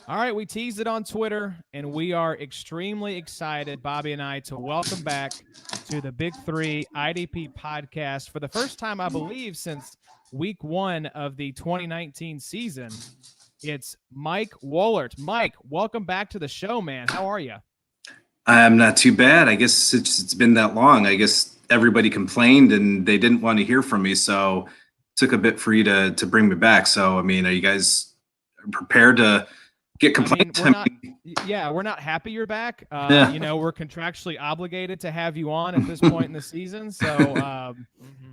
All right, we teased it on Twitter, and we are extremely excited, Bobby and I, to welcome back to the Big Three IDP podcast for the first time, I believe, since week 1 of the 2019 season. It's Mike Woellert. Mike, welcome back to the show, man. How are you? I'm not too bad. I guess it's been that long. I guess everybody complained and they didn't want to hear from me, so it took a bit for you to bring me back. So, I mean, are you guys prepared to get complaints? We're not happy you're back. We're contractually obligated to have you on at this point in the season. So,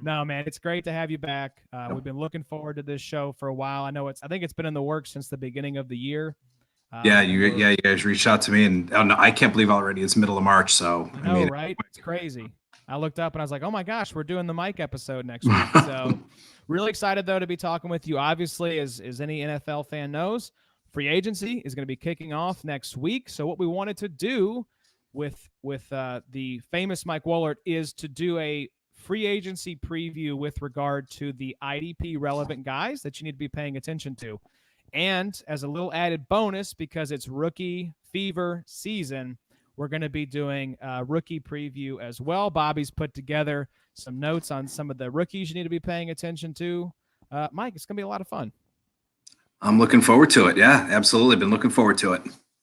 no, man, it's great to have you back. We've been looking forward to this show for a while. I think it's been in the works since the beginning of the year. You guys reached out to me, and I can't believe already it's middle of March. So I know, right? It's crazy. I looked up and I was like, oh my gosh, we're doing the Mike episode next week. So really excited though to be talking with you. Obviously, as any NFL fan knows, free agency is going to be kicking off next week. So what we wanted to do with the famous Mike Woellert is to do a free agency preview with regard to the IDP relevant guys that you need to be paying attention to. And as a little added bonus, because it's rookie fever season, we're going to be doing a rookie preview as well. Bobby's put together some notes on some of the rookies you need to be paying attention to. Mike, it's going to be a lot of fun. I'm looking forward to it. Yeah, absolutely. Been looking forward to it.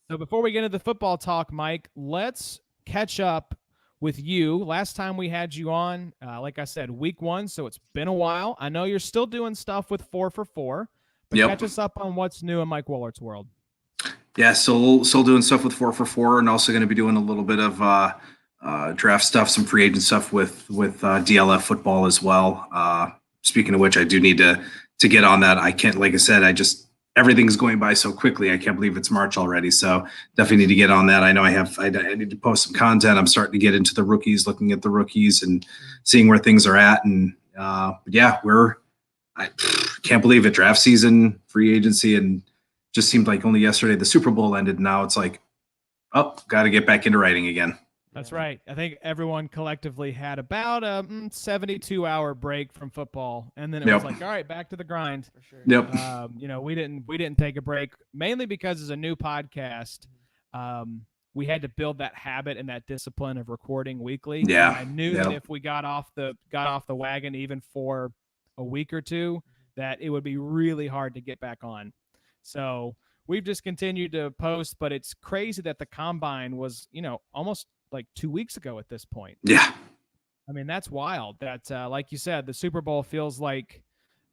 So before we get into the football talk, Mike, let's catch up with you. Last time we had you on, like I said, week 1, so it's been a while. I know you're still doing stuff with 4 for 4. But catch us up on what's new in Mike Woellert's world. Yeah, still doing stuff with 4 for 4, and also going to be doing a little bit of draft stuff, some free agent stuff with DLF football as well. Speaking of which, I do need to get on that. I can't, like I said, everything's going by so quickly. I can't believe it's March already. So definitely need to get on that. I know I need to post some content. I'm starting to get into the rookies, looking at the rookies and seeing where things are at. And I can't believe it. Draft season, free agency, and just seemed like only yesterday the Super Bowl ended. Now it's like, got to get back into writing again. That's right. I think everyone collectively had about a 72-hour break from football, and then it was like, all right, back to the grind. For sure. Yep. We didn't take a break, mainly because as a new podcast, we had to build that habit and that discipline of recording weekly. Yeah. And I knew that if we got off the wagon even for a week or two, that it would be really hard to get back on. So we've just continued to post, but it's crazy that the combine was, almost like 2 weeks ago at this point. Yeah. I mean, that's wild that, like you said, the Super Bowl feels like,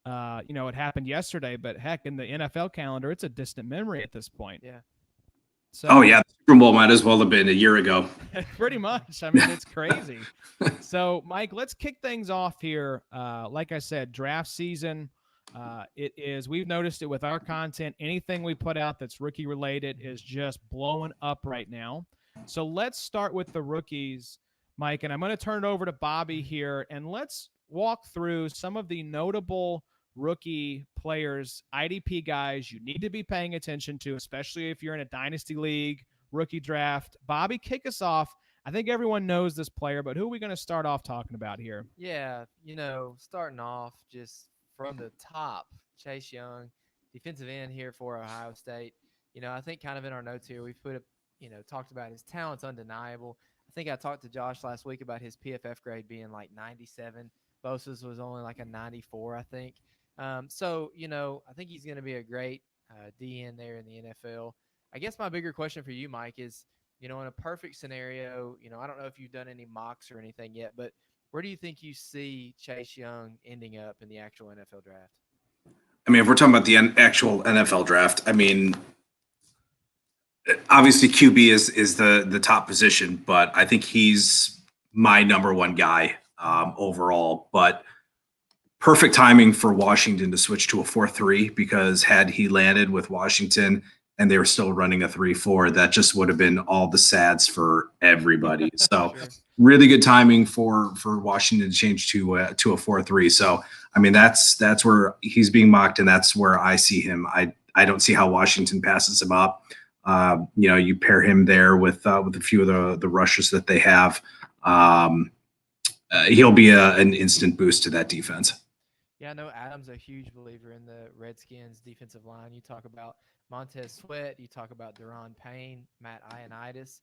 it happened yesterday, but heck, in the NFL calendar, it's a distant memory at this point. Yeah. So, the Super Bowl might as well have been a year ago. Pretty much. I mean, it's crazy. So, Mike, let's kick things off here. Like I said, draft season. We've noticed it with our content. Anything we put out that's rookie related is just blowing up right now. So let's start with the rookies, Mike, and I'm going to turn it over to Bobby here, and let's walk through some of the notable rookie players, IDP guys you need to be paying attention to, especially if you're in a dynasty league, rookie draft. Bobby, kick us off. I think everyone knows this player, but who are we going to start off talking about here? Yeah, starting off just from the top, Chase Young, defensive end here for Ohio State. I think kind of in our notes here, we've put talked about his talent's undeniable. I think I talked to Josh last week about his PFF grade being like 97. Bosa's was only like a 94, I think. I think he's going to be a great DN there in the NFL. I guess my bigger question for you, Mike, is, in a perfect scenario, I don't know if you've done any mocks or anything yet, but where do you think you see Chase Young ending up in the actual NFL draft? I mean, if we're talking about the actual NFL draft, I mean, obviously QB is the top position, but I think he's my number one guy overall. But perfect timing for Washington to switch to a 4-3, because had he landed with Washington and they were still running a 3-4, that just would have been all the sads for everybody. So Sure. Really good timing for Washington to change to a 4-3. So, I mean, that's where he's being mocked, and that's where I see him. I don't see how Washington passes him up. You pair him there with a few of the rushes that they have. He'll be an instant boost to that defense. Yeah, I know Adam's a huge believer in the Redskins defensive line. You talk about Montez Sweat, you talk about Deron Payne, Matt Ioannidis,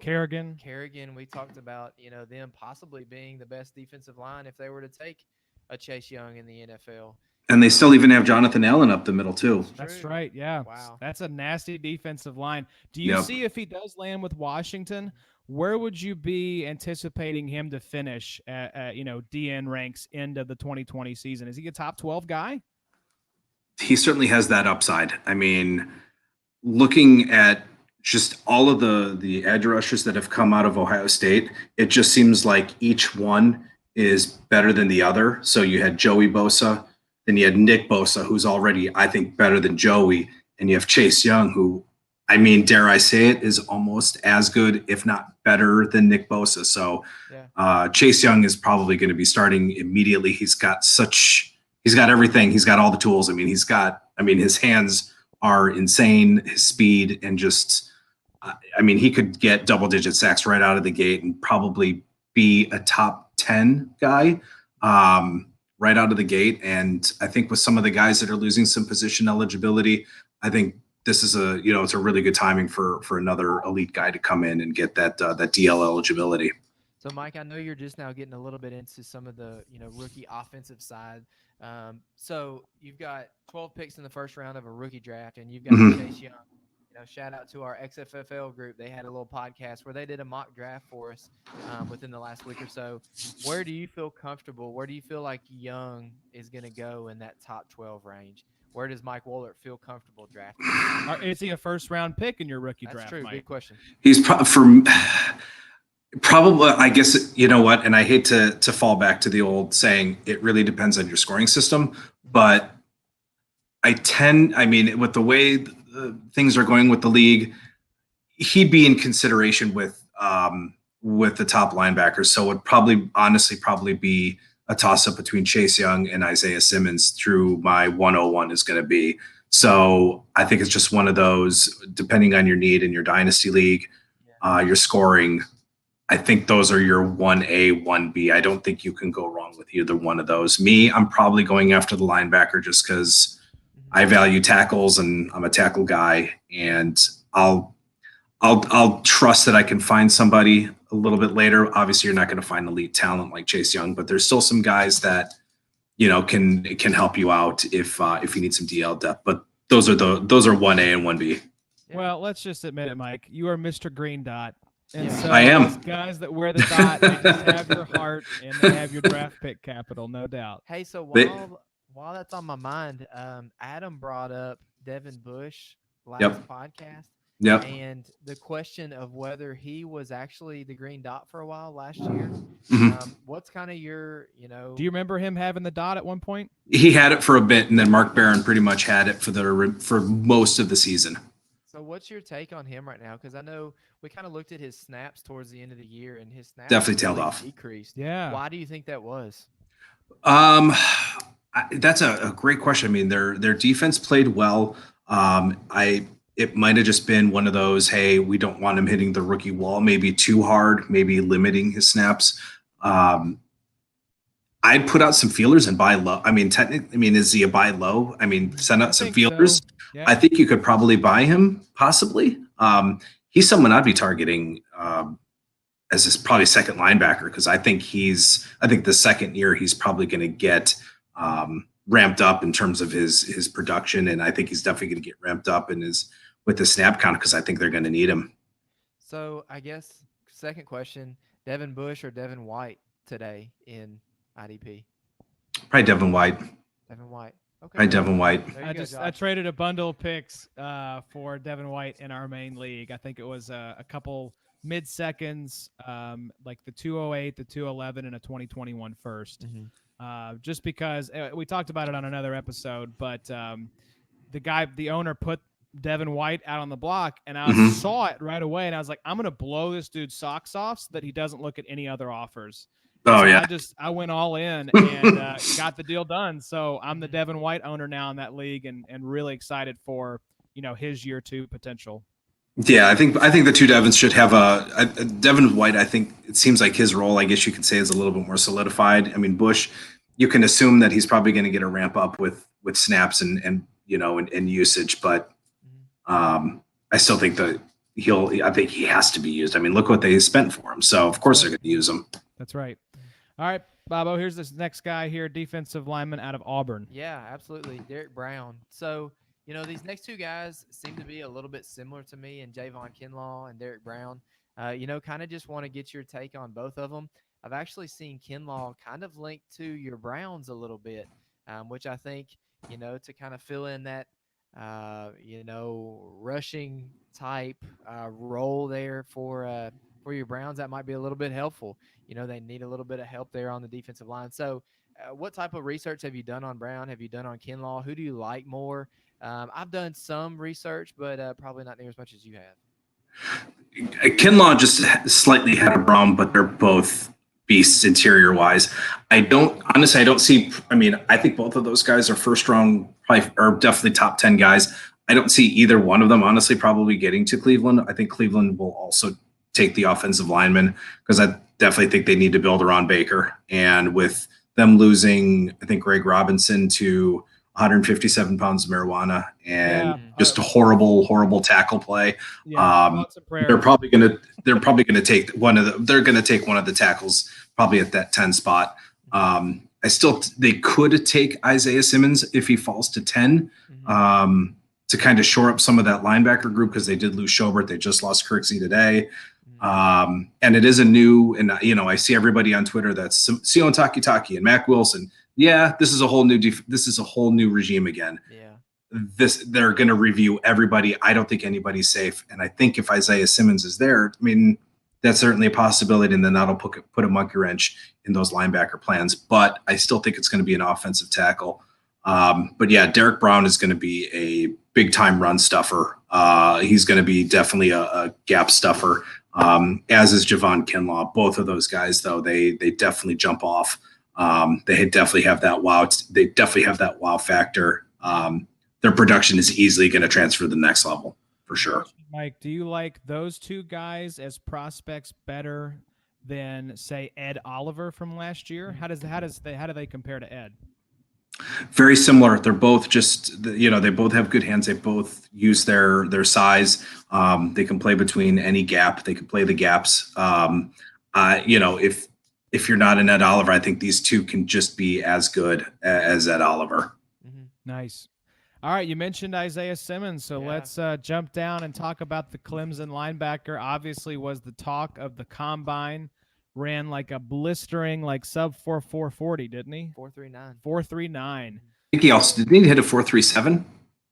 Kerrigan. Kerrigan. We talked about, them possibly being the best defensive line if they were to take a Chase Young in the NFL. And they still even have Jonathan Allen up the middle too. That's right. Yeah. Wow. That's a nasty defensive line. Do you Yep. see if he does land with Washington, where would you be anticipating him to finish at DN ranks end of the 2020 season? Is he a top 12 guy? He certainly has that upside. I mean, looking at just all of the edge rushers that have come out of Ohio State, it just seems like each one is better than the other. So you had Joey Bosa, then you had Nick Bosa, who's already, I think, better than Joey, and you have Chase Young, who, I mean, dare I say it, is almost as good, if not better, than Nick Bosa. So Chase Young is probably going to be starting immediately. He's got everything. He's got all the tools. I mean, his hands are insane, his speed, and just, he could get double-digit sacks right out of the gate and probably be a top 10 guy right out of the gate. And I think with some of the guys that are losing some position eligibility, I think this is it's a really good timing for another elite guy to come in and get that DL eligibility. So, Mike, I know you're just now getting a little bit into some of the, rookie offensive side. So you've got 12 picks in the first round of a rookie draft, and you've got Chase Young. Shout out to our XFFL group. They had a little podcast where they did a mock draft for us within the last week or so. Where do you feel comfortable? Where do you feel like Young is going to go in that top 12 range? Where does Mike Woellert feel comfortable drafting? Is he a first-round pick in your rookie draft? That's true. Mike? Big question. He's probably, I guess, you know what, and I hate to fall back to the old saying, it really depends on your scoring system, but with the way things are going with the league, he'd be in consideration with the top linebackers. So it would probably be a toss-up between Chase Young and Isaiah Simmons through my 101 is going to be. So I think it's just one of those, depending on your need in your dynasty league, your scoring, I think those are your 1A, 1B. I don't think you can go wrong with either one of those. I'm probably going after the linebacker just because I value tackles and I'm a tackle guy, and I'll trust that I can find somebody a little bit later. Obviously, you're not going to find elite talent like Chase Young, but there's still some guys that can help you out if you need some DL depth. But those are 1A and 1B. Well, let's just admit it, Mike. You are Mr. Green Dot. And so I am. Those guys that wear the dot, they just have your heart and they have your draft pick capital, no doubt. Hey, so while that's on my mind, Adam brought up Devin Bush last podcast. Yep. And the question of whether he was actually the green dot for a while last year. What's kind of your, Do you remember him having the dot at one point? He had it for a bit, and then Mark Barron pretty much had it for most of the season. So what's your take on him right now? Because I know we kind of looked at his snaps towards the end of the year, and his snaps definitely tailed off. Decreased. Yeah. Why do you think that was? That's a great question. I mean, their defense played well. It might have just been one of those, hey, we don't want him hitting the rookie wall, maybe too hard, maybe limiting his snaps. I'd put out some feelers and buy low. Is he a buy low? Send out some feelers. So. Yeah. I think you could probably buy him, possibly. He's someone I'd be targeting as his probably second linebacker, because I think the second year he's probably going to get ramped up in terms of his production, and I think he's definitely going to get ramped up with his snap count, because I think they're going to need him. So I guess second question: Devin Bush or Devin White today in IDP? Probably Devin White. Devin White. Okay. Probably Devin White. I traded a bundle of picks for Devin White in our main league. I think it was a couple mid-seconds, like the 208, the 211, and a 2021 first. Just because we talked about it on another episode, but the owner put Devin White out on the block, and I saw it right away, and I was like, I'm going to blow this dude's socks off so that he doesn't look at any other offers. Oh, so yeah. I went all in and got the deal done. So I'm the Devin White owner now in that league, and really excited for, his year 2 potential. Yeah, I think the two Devins should have Devin White. I think it seems like his role, I guess you could say, is a little bit more solidified. Bush, you can assume that he's probably going to get a ramp up with snaps and usage, but I still think that I think he has to be used. I mean, look what they spent for him. So of course they're going to use him. That's right. All right, Bobo, here's this next guy here, defensive lineman out of Auburn. Yeah, absolutely. Derek Brown. So, these next two guys seem to be a little bit similar to me, and Jadeveon Clowney and Derek Brown. Kind of just want to get your take on both of them. I've actually seen Clowney kind of linked to your Browns a little bit, which I think, to kind of fill in that, rushing type role there for your Browns, that might be a little bit helpful. They need a little bit of help there on the defensive line. So what type of research have you done on Brown? Have you done on Clowney? Who do you like more? I've done some research, but probably not near as much as you have. Clowney just slightly ahead of Brown, but they're both beasts interior wise. I don't see, I think both of those guys are first round, probably, or definitely top 10 guys. I don't see either one of them, honestly, probably getting to Cleveland. I think Cleveland will also take the offensive lineman because I definitely think they need to build around Baker. And with them losing, I think, Greg Robinson to 157 pounds of marijuana and just a horrible tackle play. Yeah, they're probably going to take one of the tackles probably at that 10 spot. They could take Isaiah Simmons if he falls to 10 to kind of shore up some of that linebacker group because they did lose Schobert. They just lost Kirksey today. And it is a new, and I see everybody on Twitter that's Sion Takitaki and Mac Wilson. Yeah, this is a whole new regime again. Yeah. They're going to review everybody. I don't think anybody's safe. And I think if Isaiah Simmons is there, that's certainly a possibility, and then that'll put a monkey wrench in those linebacker plans. But I still think it's going to be an offensive tackle. But yeah, Derek Brown is going to be a big time run stuffer. He's going to be definitely a gap stuffer. As is Jadeveon Clowney. Both of those guys, though, they definitely jump off. They definitely have that wow. They definitely have that wow factor. Their production is easily going to transfer to the next level for sure. Mike, do you like those two guys as prospects better than, say, Ed Oliver from last year? How do they compare to Ed? Very similar. They're both just, they both have good hands. They both use their size. They can play between any gap. They can play the gaps. If you're not an Ed Oliver, I think these two can just be as good as Ed Oliver. Nice. All right, you mentioned Isaiah Simmons, so let's jump down and talk about the Clemson linebacker. Obviously was the talk of the combine. Ran like a blistering, sub 4.40, didn't he? 4.39. 4.39. I think he also didn't he hit a 4.37.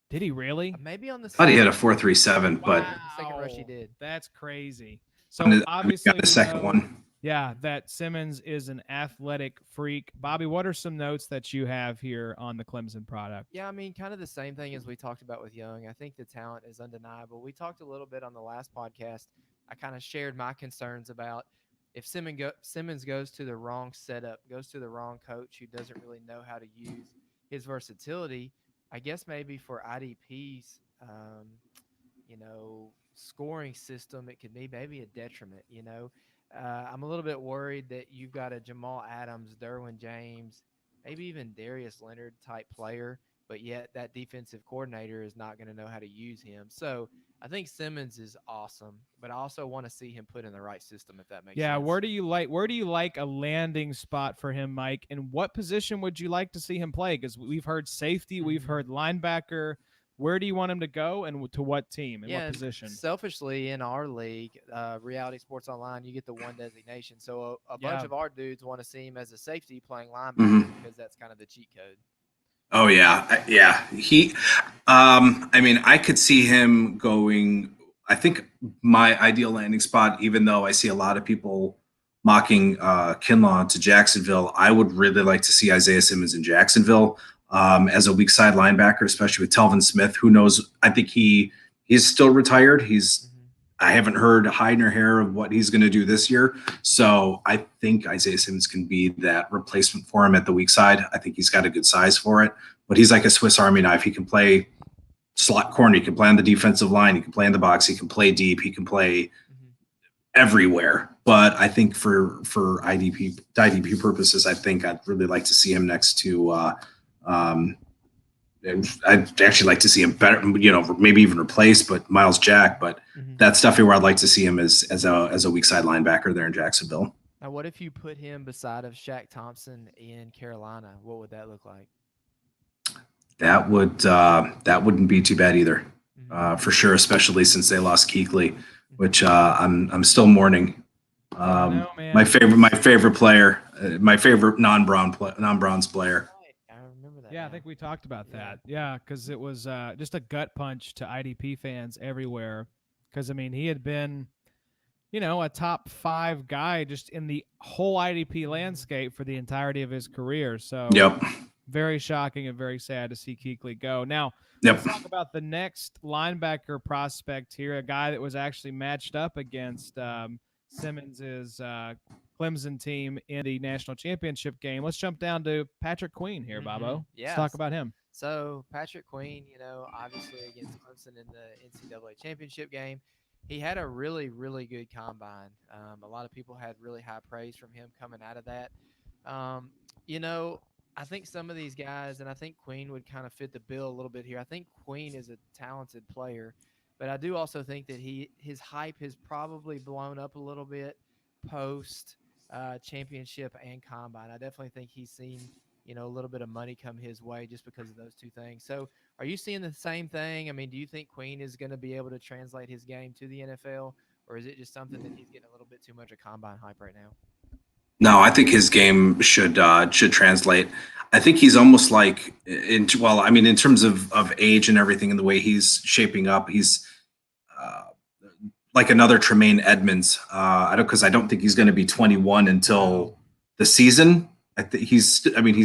Did he really? Maybe on the. I thought he had a 4.37, but second rush he did. That's crazy. So obviously, got the second one. Yeah, that Simmons is an athletic freak. Bobby, what are some notes that you have here on the Clemson product? Yeah, kind of the same thing as we talked about with Young. I think the talent is undeniable. We talked a little bit on the last podcast. I kind of shared my concerns about if Simmons goes to the wrong setup, goes to the wrong coach who doesn't really know how to use his versatility, I guess maybe for IDP's, scoring system, it could be maybe a detriment, I'm a little bit worried that you've got a Jamal Adams, Derwin James, maybe even Darius Leonard type player, but yet that defensive coordinator is not going to know how to use him. So I think Simmons is awesome, but I also want to see him put in the right system, if that makes sense. Yeah, where do you like a landing spot for him, Mike? And what position would you like to see him play? Because we've heard safety, we've heard linebacker. Where do you want him to go, and to what team and what position? Selfishly, in our league, Reality Sports Online, you get the one designation. So a bunch of our dudes want to see him as a safety playing linebacker because that's kind of the cheat code. Oh yeah. He, I could see him going. I think my ideal landing spot, even though I see a lot of people mocking Kinlaw to Jacksonville, I would really like to see Isaiah Simmons in Jacksonville. As a weak side linebacker, especially with Telvin Smith, who knows? I think he's still retired. I haven't heard hide nor hair of what he's going to do this year. So I think Isaiah Simmons can be that replacement for him at the weak side. I think he's got a good size for it, but he's like a Swiss Army knife. He can play slot corner. He can play on the defensive line. He can play in the box. He can play deep. He can play everywhere. But I think for IDP purposes, I think I'd really like to see him next to. And I'd actually like to see him better, maybe even replace, but Miles Jack. But that's definitely where I'd like to see him as a weak side linebacker there in Jacksonville. Now, what if you put him beside of Shaq Thompson in Carolina? What would that look like? That wouldn't be too bad either, for sure. Especially since they lost Kuechly, which I'm still mourning. My favorite player, my favorite non-Browns player. I remember that. Yeah, I think we talked about that. Yeah, because it was just a gut punch to IDP fans everywhere. Because, I mean, he had been, a top 5 guy just in the whole IDP landscape for the entirety of his career. So, yep. Very shocking and very sad to see Kuechly go. Now, Yep. let's talk about the next linebacker prospect here, a guy that was actually matched up against Simmons' Clemson team in the national championship game. Let's jump down to Patrick Queen here, Bobo. Yes. Let's talk about him. So Patrick Queen, obviously against Clemson in the NCAA championship game, he had a really, really good combine. A lot of people had really high praise from him coming out of that. I think some of these guys, and I think Queen would kind of fit the bill a little bit here. I think Queen is a talented player, but I do also think that his hype has probably blown up a little bit post championship and combine. I definitely think he's seen, a little bit of money come his way just because of those two things. So are you seeing the same thing? I mean, do you think Queen is going to be able to translate his game to the NFL, or is it just something that he's getting a little bit too much of combine hype right now? No, I think his game should translate. I think he's almost like in terms of age and everything and the way he's shaping up, he's like another Tremaine Edmonds. I don't think he's going to be 21 until the season. I think he's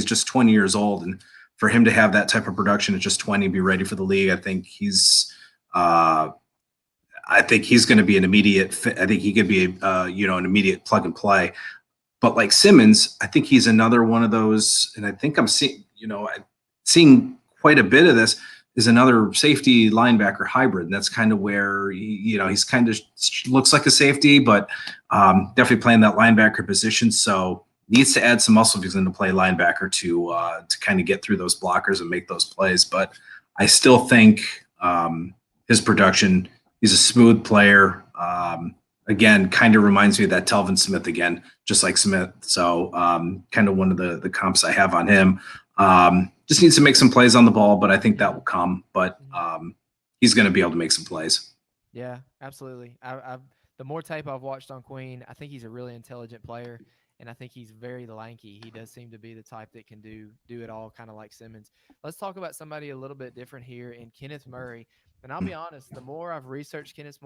just 20 years old, and for him to have that type of production at just 20, be ready for the league, I think he's going to be an immediate fit. I think he could be an immediate plug and play. But like Simmons, I think he's another one of those, and I think I'm seeing quite a bit of this, is another safety linebacker hybrid. And that's kind of where he's kind of looks like a safety, but definitely playing that linebacker position. So needs to add some muscle if he's going to play linebacker to kind of get through those blockers and make those plays. But I still think his production, he's a smooth player. Again, kind of reminds me of that Telvin Smith again, just like Smith. So kind of one of the comps I have on him. Just needs to make some plays on the ball, but I think that will come. But he's going to be able to make some plays. Yeah, absolutely. The more tape I've watched on Queen, I think he's a really intelligent player, and I think he's very lanky. He does seem to be the type that can do it all, kind of like Simmons. Let's talk about somebody a little bit different here in Kenneth Murray. And I'll be honest, the more I've researched Kenneth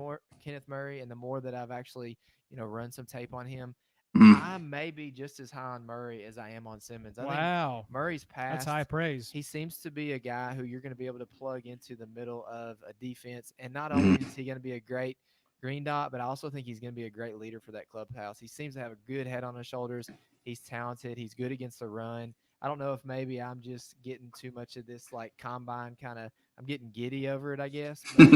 Murray and the more that I've actually, run some tape on him, I may be just as high on Murray as I am on Simmons. I think Murray's past. That's high praise. He seems to be a guy who you're going to be able to plug into the middle of a defense. And not only is he going to be a great green dot, but I also think he's going to be a great leader for that clubhouse. He seems to have a good head on his shoulders. He's talented. He's good against the run. I don't know if maybe I'm just getting too much of this like combine kind of, I'm getting giddy over it, I guess. But,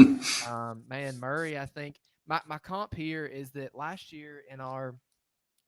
man, Murray, I think my comp here is that last year in our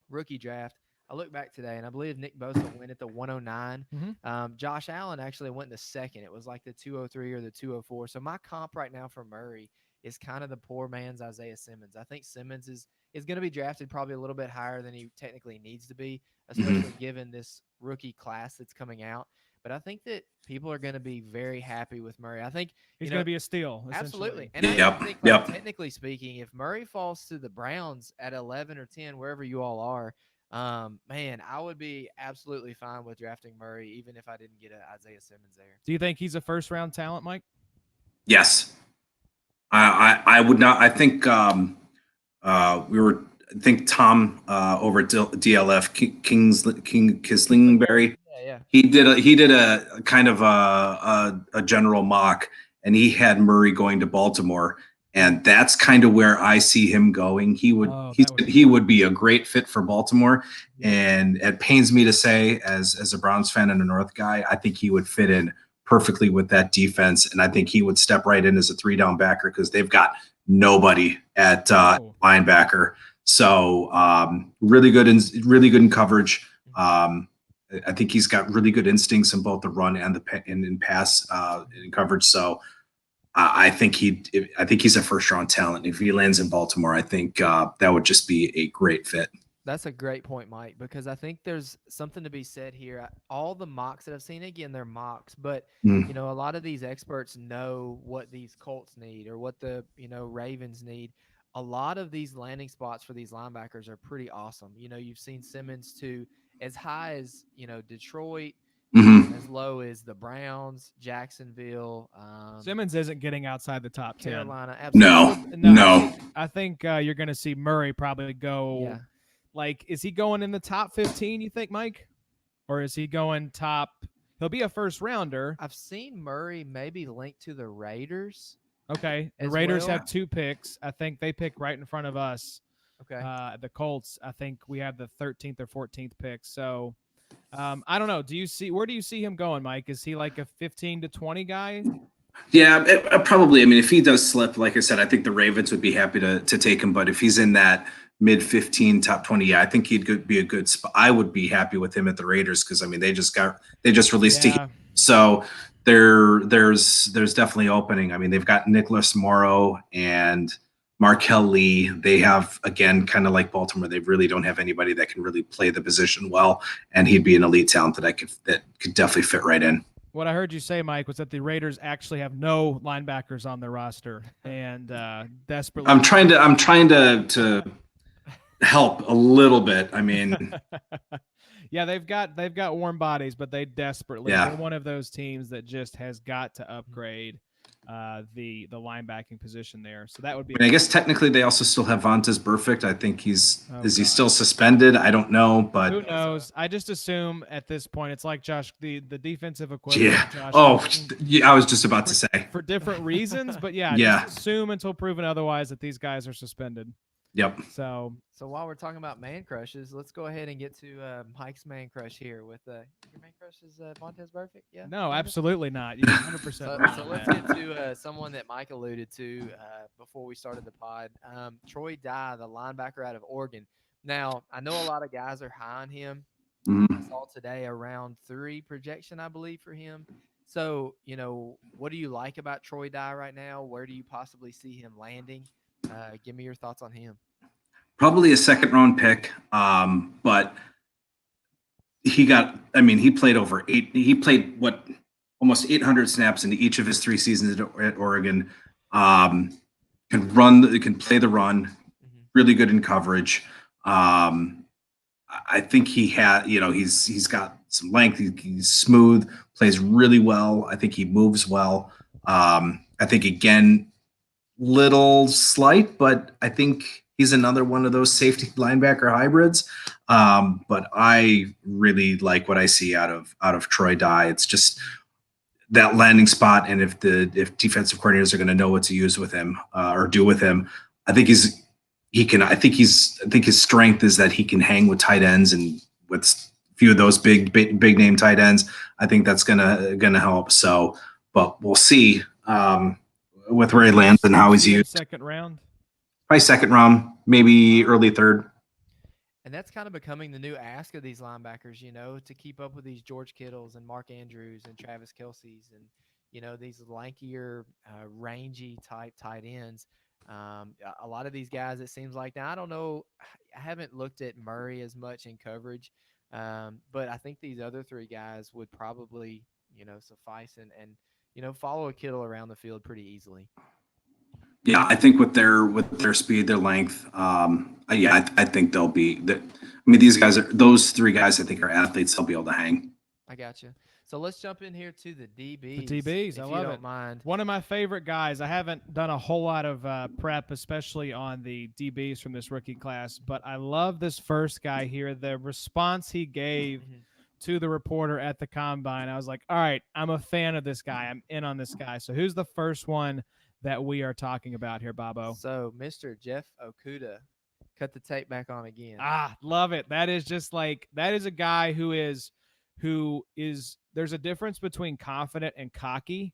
rookie draft, I look back today and I believe Nick Bosa went at the 109. Josh Allen actually went in the second. It was like the 203 or the 204. So my comp right now for Murray is kind of the poor man's Isaiah Simmons. I think Simmons is going to be drafted probably a little bit higher than he technically needs to be, especially given this rookie class that's coming out. But I think that people are going to be very happy with Murray. I think he's going to be a steal. Absolutely. And I think, technically speaking, if Murray falls to the Browns at 11 or 10, wherever you all are, man, I would be absolutely fine with drafting Murray, even if I didn't get an Isaiah Simmons there. Do you think he's a first-round talent, Mike? Yes. I would not. I think I think Tom over at DLF Kislingberry. Yeah. He did a kind of a general mock, and he had Murray going to Baltimore, and that's kind of where I see him going. He would be a great fit for Baltimore, and it pains me to say, as a Browns fan and a North guy, I think he would fit in perfectly with that defense, and I think he would step right in as a 3-down backer because they've got nobody at linebacker. So really good in coverage. I think he's got really good instincts in both the run and in pass in coverage. So I think he's a first round talent. If he lands in Baltimore, I think that would just be a great fit. That's a great point, Mike, because I think there's something to be said here. All the mocks that I've seen, again, they're mocks, but Mm. a lot of these experts know what these Colts need or what the Ravens need. A lot of these landing spots for these linebackers are pretty awesome. You've seen Simmons to as high as Detroit, as low as the Browns, Jacksonville. Simmons isn't getting outside the top 10. Carolina, absolutely. No. I think you're going to see Murray probably go. Yeah. Like, is he going in the top 15, you think, Mike? Or is he going top? He'll be a first rounder. I've seen Murray maybe linked to the Raiders. Okay. The as Raiders well. have 2 picks. I think they pick right in front of us. Okay. The Colts, I think we have the 13th or 14th pick. So I don't know. Where do you see him going, Mike? Is he like a 15 to 20 guy? Yeah, probably. I mean, if he does slip, like I said, I think the Ravens would be happy to take him. But if he's in that mid 15, top 20, yeah, I think he'd be a good spot. I would be happy with him at the Raiders because I mean they just released him, so there's definitely opening. I mean they've got Nicholas Morrow and Markel Lee. They have, again, kind of like Baltimore, they really don't have anybody that can really play the position well, and he'd be an elite talent that could definitely fit right in. What I heard you say, Mike, was that the Raiders actually have no linebackers on their roster and desperately. I'm trying to help a little bit. I mean, yeah, they've got warm bodies, but they desperately. Yeah. They're one of those teams that just has got to upgrade the linebacking position there. So that would be. I guess technically they also still have Vontaze Burfict. I think he still suspended? I don't know, but who knows? I just assume at this point it's like Josh, the defensive equivalent. Yeah. Of Josh I was just about to say for different reasons, but yeah, just assume until proven otherwise that these guys are suspended. Yep. So while we're talking about man crushes, let's go ahead and get to Mike's man crush here with your man crush is Vontaze Burfict? Yeah. No, absolutely not. You're 100%. So let's get to someone that Mike alluded to before we started the pod. Troy Dye, the linebacker out of Oregon. Now, I know a lot of guys are high on him. Mm-hmm. I saw today a round 3 projection, I believe, for him. So, what do you like about Troy Dye right now? Where do you possibly see him landing? Give me your thoughts on him. Probably a second round pick, but he played almost 800 snaps in each of his 3 seasons at Oregon. Can play the run, really good in coverage. I think he's got some length. He's smooth, plays really well. I think he moves well. I think, again, little slight, but I think he's another one of those safety linebacker hybrids. But I really like what I see out of Troy Dye. It's just that landing spot, and if defensive coordinators are going to know what to use with him or do with him, I think his strength is that he can hang with tight ends, and with a few of those big name tight ends, I think that's gonna help. So, but we'll see with where he lands and how he's used. Second round. Probably second round, maybe early third. And that's kind of becoming the new ask of these linebackers, to keep up with these George Kittles and Mark Andrews and Travis Kelce's and, these lankier, rangy type tight ends. A lot of these guys, it seems like, now I don't know, I haven't looked at Murray as much in coverage, but I think these other 3 guys would probably, suffice and follow a Kittle around the field pretty easily. Yeah, I think with their speed, their length, I think they'll be. Those 3 guys I think are athletes. They'll be able to hang. I got you. So let's jump in here to the DBs. The DBs, I love it. If you don't mind. One of my favorite guys. I haven't done a whole lot of prep, especially on the DBs from this rookie class, but I love this first guy here. The response he gave to the reporter at the combine, I was like, all right, I'm a fan of this guy. I'm in on this guy. So who's the first one that we are talking about here, Bobo? So Mr. Jeff Okudah. Cut the tape back on again. Love it. That is a guy who is there's a difference between confident and cocky,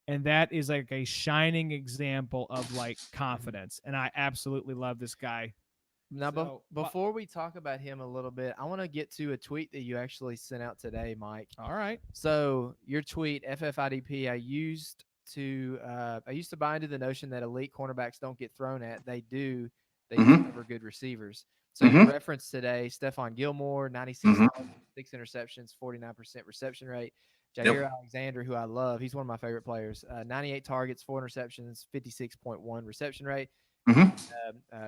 and that is like a shining example of like confidence. And I absolutely love this guy. Now, So, before we talk about him a little bit, I want to get to a tweet that you actually sent out today, Mike. all right. So your tweet, FFIDP, I used to buy into the notion that elite cornerbacks don't get thrown at. They do. They just Mm-hmm. cover good receivers. So you Mm-hmm. referenced today Stephon Gilmore, 96 Mm-hmm. targets, 6 interceptions, 49% reception rate. Yep. Jair Alexander, who I love, he's one of my favorite players. 98 targets, 4 interceptions, 56.1 reception rate. Mm-hmm.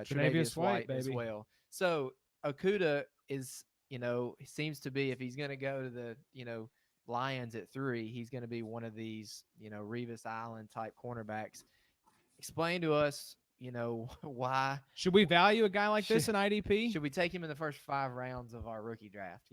Tre'Davious White, as baby. well. So Okudah is, seems to be, if he's going to go to the, Lions at 3, he's going to be one of these, Revis Island type cornerbacks. Explain to us, why Should we value a guy like this in IDP? should we take him in the first 5 rounds of our rookie draft?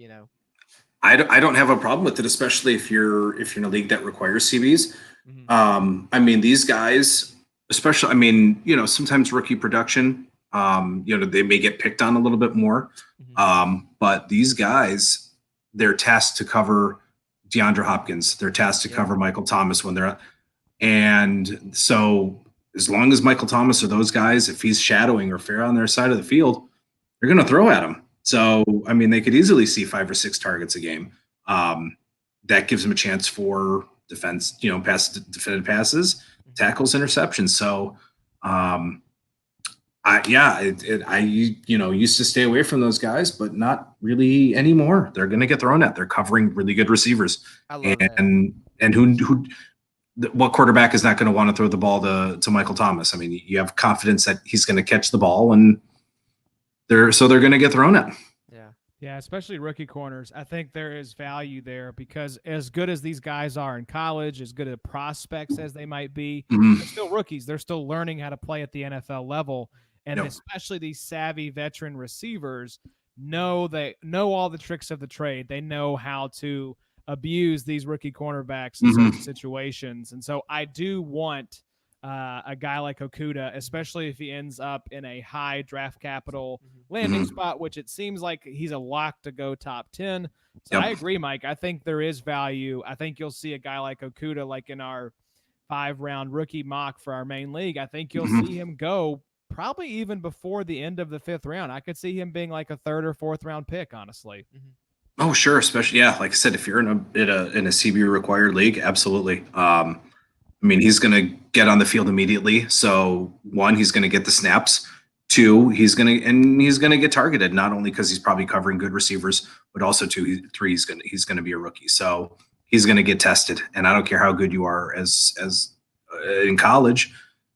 I don't have a problem with it, especially if you're in a league that requires CBs. Mm-hmm. I mean, these guys, especially, I mean, sometimes rookie production, they may get picked on a little bit more. Mm-hmm. But these guys, they're tasked to cover DeAndre Hopkins. They're tasked to cover Michael Thomas when they're, and so as long as Michael Thomas or those guys, if he's shadowing or fair on their side of the field, they're going to throw at him. So, I mean, they could easily see 5 or 6 targets a game. That gives them a chance for defense, defended passes, tackles, interceptions. So, I used to stay away from those guys, but not really anymore. They're going to get thrown at. They're covering really good receivers. I love that. And what quarterback is not going to want to throw the ball to Michael Thomas? I mean, you have confidence that he's going to catch the ball, and they're going to get thrown at. Yeah, especially rookie corners. I think there is value there because as good as these guys are in college, as good at prospects as they might be, they're still rookies. They're still learning how to play at the NFL level. And especially these savvy veteran receivers know all the tricks of the trade. They know how to abuse these rookie cornerbacks in certain situations. And so I do want a guy like Okudah, especially if he ends up in a high draft capital landing spot, which it seems like he's a lock to go top 10. So I agree, Mike. I think there is value. I think you'll see a guy like Okudah, like in our 5-round rookie mock for our main league. I think you'll see him go probably even before the end of the 5th round. I could see him being like a 3rd or 4th round pick, honestly. Oh, sure. Especially, like I said, if you're in a CB required league, absolutely. I mean, he's going to get on the field immediately. So 1, he's going to get the snaps. 2, he's going to get targeted, not only because he's probably covering good receivers, but also 3, he's going to be a rookie. So he's going to get tested. And I don't care how good you are as in college,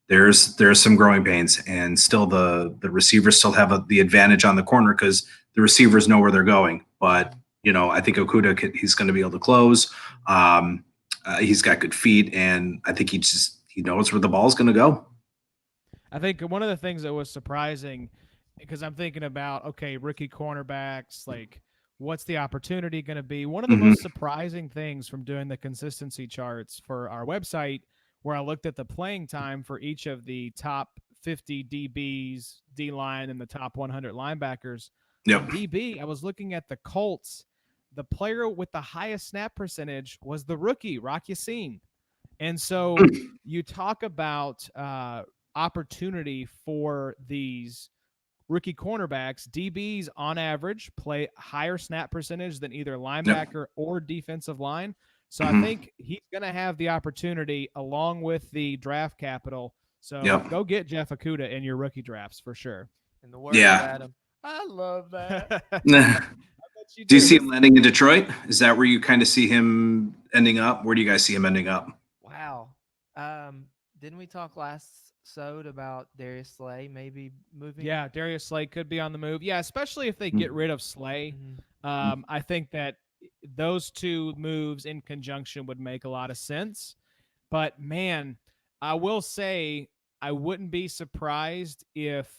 there's some growing pains, and still the receivers still have the advantage on the corner because the receivers know where they're going. But, I think Okudah, he's going to be able to close. He's got good feet, and I think he knows where the ball's going to go. I think one of the things that was surprising, because I'm thinking about, okay, rookie cornerbacks, like what's the opportunity going to be? One of the most surprising things from doing the consistency charts for our website, where I looked at the playing time for each of the top 50 DBs, D-line, and the top 100 linebackers. DB, I was looking at the Colts. The player with the highest snap percentage was the rookie, Rock Ya-Sin. And so you talk about opportunity for these rookie cornerbacks. DBs, on average, play higher snap percentage than either linebacker or defensive line. So I think he's going to have the opportunity along with the draft capital. So go get Jeff Okudah in your rookie drafts for sure. And the words of Adam, I love that. Do you see him landing in Detroit? Is that where you kind of see him ending up? Where do you guys see him ending up? Wow. Didn't we talk last episode about Darius Slay maybe moving? Yeah, Darius Slay could be on the move. Yeah, especially if they get rid of Slay. I think that those 2 moves in conjunction would make a lot of sense. But, man, I will say I wouldn't be surprised if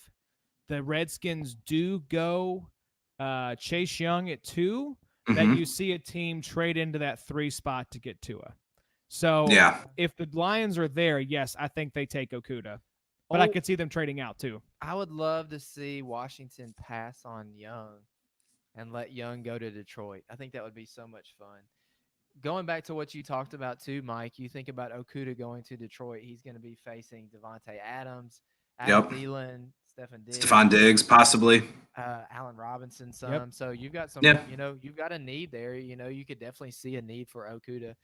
the Redskins do go Chase Young at 2, that you see a team trade into that 3 spot to get Tua. So if the Lions are there, yes, I think they take Okudah. But I could see them trading out too. I would love to see Washington pass on Young and let Young go to Detroit. I think that would be so much fun. Going back to what you talked about too, Mike, you think about Okudah going to Detroit. He's going to be facing Devontae Adams, Adam Yep. Thielen, Stefan Diggs, Stephon Diggs, possibly. Allen Robinson, some. Yep. So you've got some, Yeah. you've got a need there. You could definitely see a need for Okuda.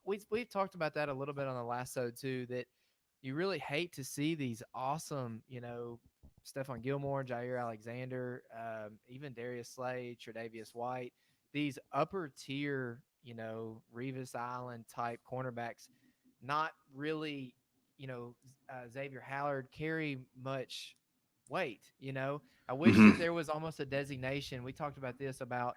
We've talked about that a little bit on the last show too, that you really hate to see these awesome, Stephon Gilmore, Jair Alexander, even Darius Slade, Tre'Davious White, these upper tier, Revis Island type cornerbacks, not really, Xavier Howard carry much weight. I wish that there was almost a designation. We talked about this about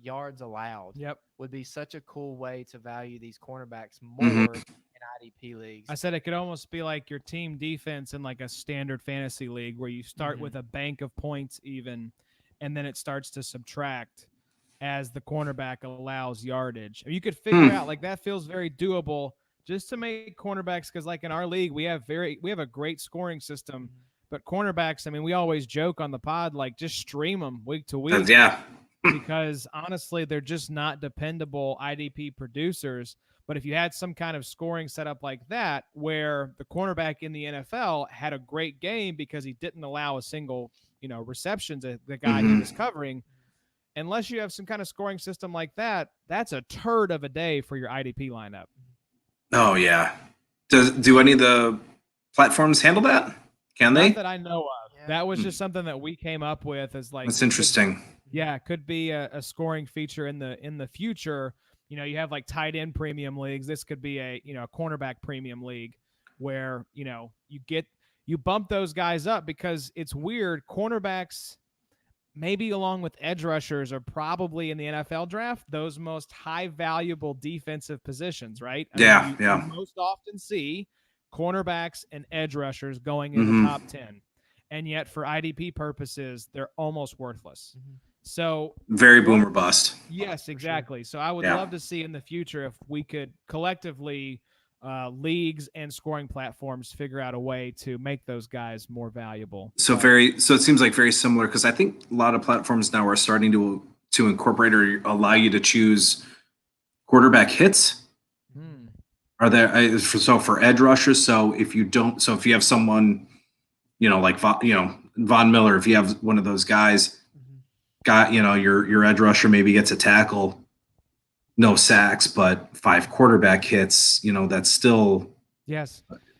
yards allowed. Yep. Would be such a cool way to value these cornerbacks more in IDP leagues. I said it could almost be like your team defense in like a standard fantasy league where you start with a bank of points even, and then it starts to subtract as the cornerback allows yardage. You could figure out, like, that feels very doable just to make cornerbacks, because like in our league we have a great scoring system, but cornerbacks, I mean, we always joke on the pod, like, just stream them week to week. Yeah. Because honestly, they're just not dependable IDP producers. But if you had some kind of scoring setup like that, where the cornerback in the NFL had a great game because he didn't allow a single, reception to the guy he was covering, unless you have some kind of scoring system like that, that's a turd of a day for your IDP lineup. Oh yeah. Do any of the platforms handle that? Can they? Not that I know of. Yeah. That was just something that we came up with as like. That's interesting. It could be a scoring feature in the future. You have like tight end premium leagues. This could be a cornerback premium league where you bump those guys up, because it's weird. Cornerbacks, maybe along with edge rushers, are probably in the NFL draft those most high valuable defensive positions, right? You most often see cornerbacks and edge rushers going in the top 10, and yet for IDP purposes, they're almost worthless. So very boomer bust. Yes, exactly. So I would love to see in the future if we could collectively, leagues and scoring platforms, figure out a way to make those guys more valuable. So it seems like very similar, because I think a lot of platforms now are starting to incorporate or allow you to choose quarterback hits. Are there for edge rushers? So if you have someone, like Von Miller, if you have one of those guys, your edge rusher maybe gets a tackle, no sacks, but 5 quarterback hits, that's still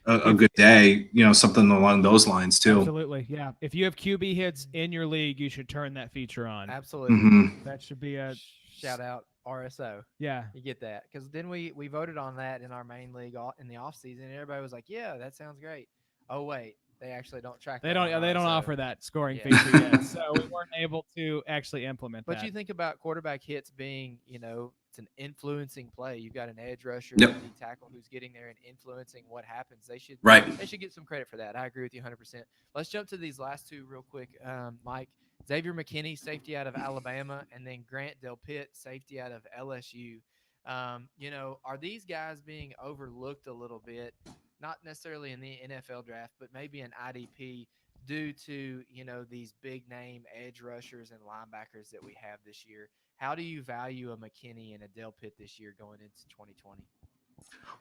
a good day, something along those lines too. Absolutely. Yeah. If you have QB hits in your league, you should turn that feature on. Absolutely. That should be a shout out RSO. Yeah. You get that. Because then we voted on that in our main league in the off season, and everybody was like, yeah, that sounds great. Oh, wait. They actually don't track. They don't offer that scoring feature yet, so we weren't able to actually implement that. But you think about quarterback hits being, it's an influencing play. You've got an edge rusher, Yep. a tackle who's getting there and influencing what happens. They should get some credit for that. I agree with you 100%. Let's jump to these last two real quick, Mike. Xavier McKinney, safety out of Alabama, and then Grant Delpit, safety out of LSU. Are these guys being overlooked a little bit? Not necessarily in the NFL draft, but maybe in IDP due to, these big name edge rushers and linebackers that we have this year. How do you value a McKinney and a Delpit this year going into 2020?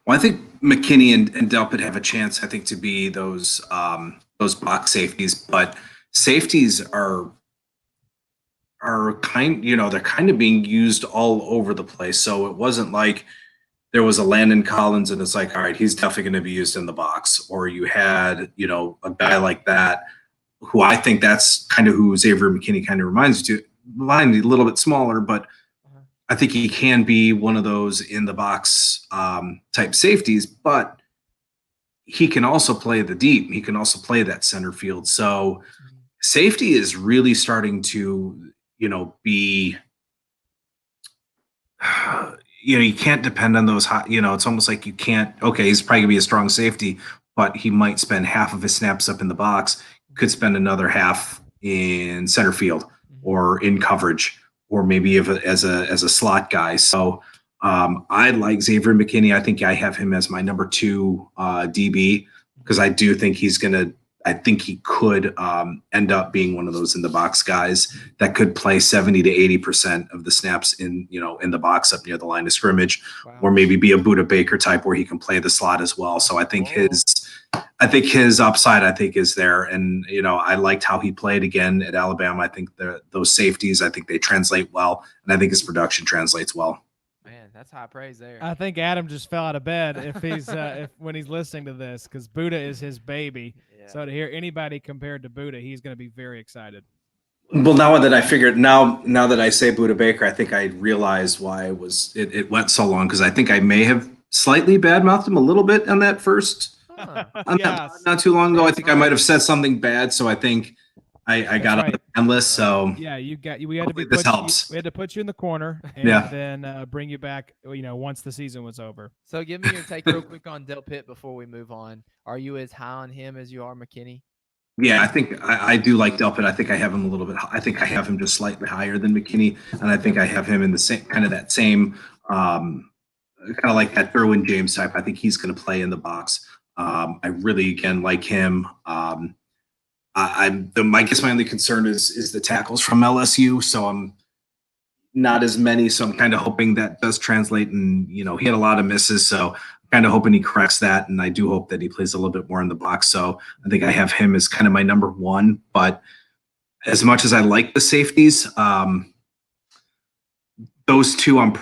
Well, I think McKinney and Delpit have a chance, I think, to be those box safeties, but safeties are they're kind of being used all over the place. So it wasn't like there was a Landon Collins and it's like, all right, he's definitely going to be used in the box. Or you had, a guy like that, who I think that's kind of who Xavier McKinney kind of reminds you to. Line a little bit smaller, but I think he can be one of those in the box type safeties, but he can also play the deep. He can also play that center field. So safety is really starting to, be, you can't depend on those high, it's almost like you can't, okay, he's probably gonna be a strong safety, but he might spend half of his snaps up in the box, could spend another half in center field or in coverage, or maybe as a slot guy. So I like Xavier McKinney. I think I have him as my number 2 DB, because I do think I think he could end up being one of those in the box guys that could play 70 to 80% of the snaps in the box up near the line of scrimmage, or maybe be a Buda Baker type where he can play the slot as well. So I think his I think his upside, is there. And, I liked how he played again at Alabama. I think those safeties, I think they translate well. And I think his production translates well. Man, that's high praise there. I think Adam just fell out of bed if he's when he's listening to this, because Buddha is his baby. Yeah. So to hear anybody compared to Buddha, he's going to be very excited. Well, now that I figured, now that I say Buddha Baker, I think I realized why it went so long, because I think I may have slightly badmouthed him a little bit on that first. Not too long ago. I think I might have said something bad, so I think I got on the ban list. So yeah, we had to this helps. We had to put you in the corner and then bring you back. Once the season was over. So give me your take real quick on Del Pitt before we move on. Are you as high on him as you are McKinney? Yeah, I think I do like Del Pitt. I think I have him a little bit. I think I have him just slightly higher than McKinney, and I think I have him in the same kind of kind of like that Derwin James type. I think he's going to play in the box. I really again like him. I guess my only concern is the tackles from LSU. So I'm not as many. So I'm kind of hoping that does translate. And he had a lot of misses. So I'm kind of hoping he corrects that. And I do hope that he plays a little bit more in the box. So I think I have him as kind of my number one. But as much as I like the safeties, those two,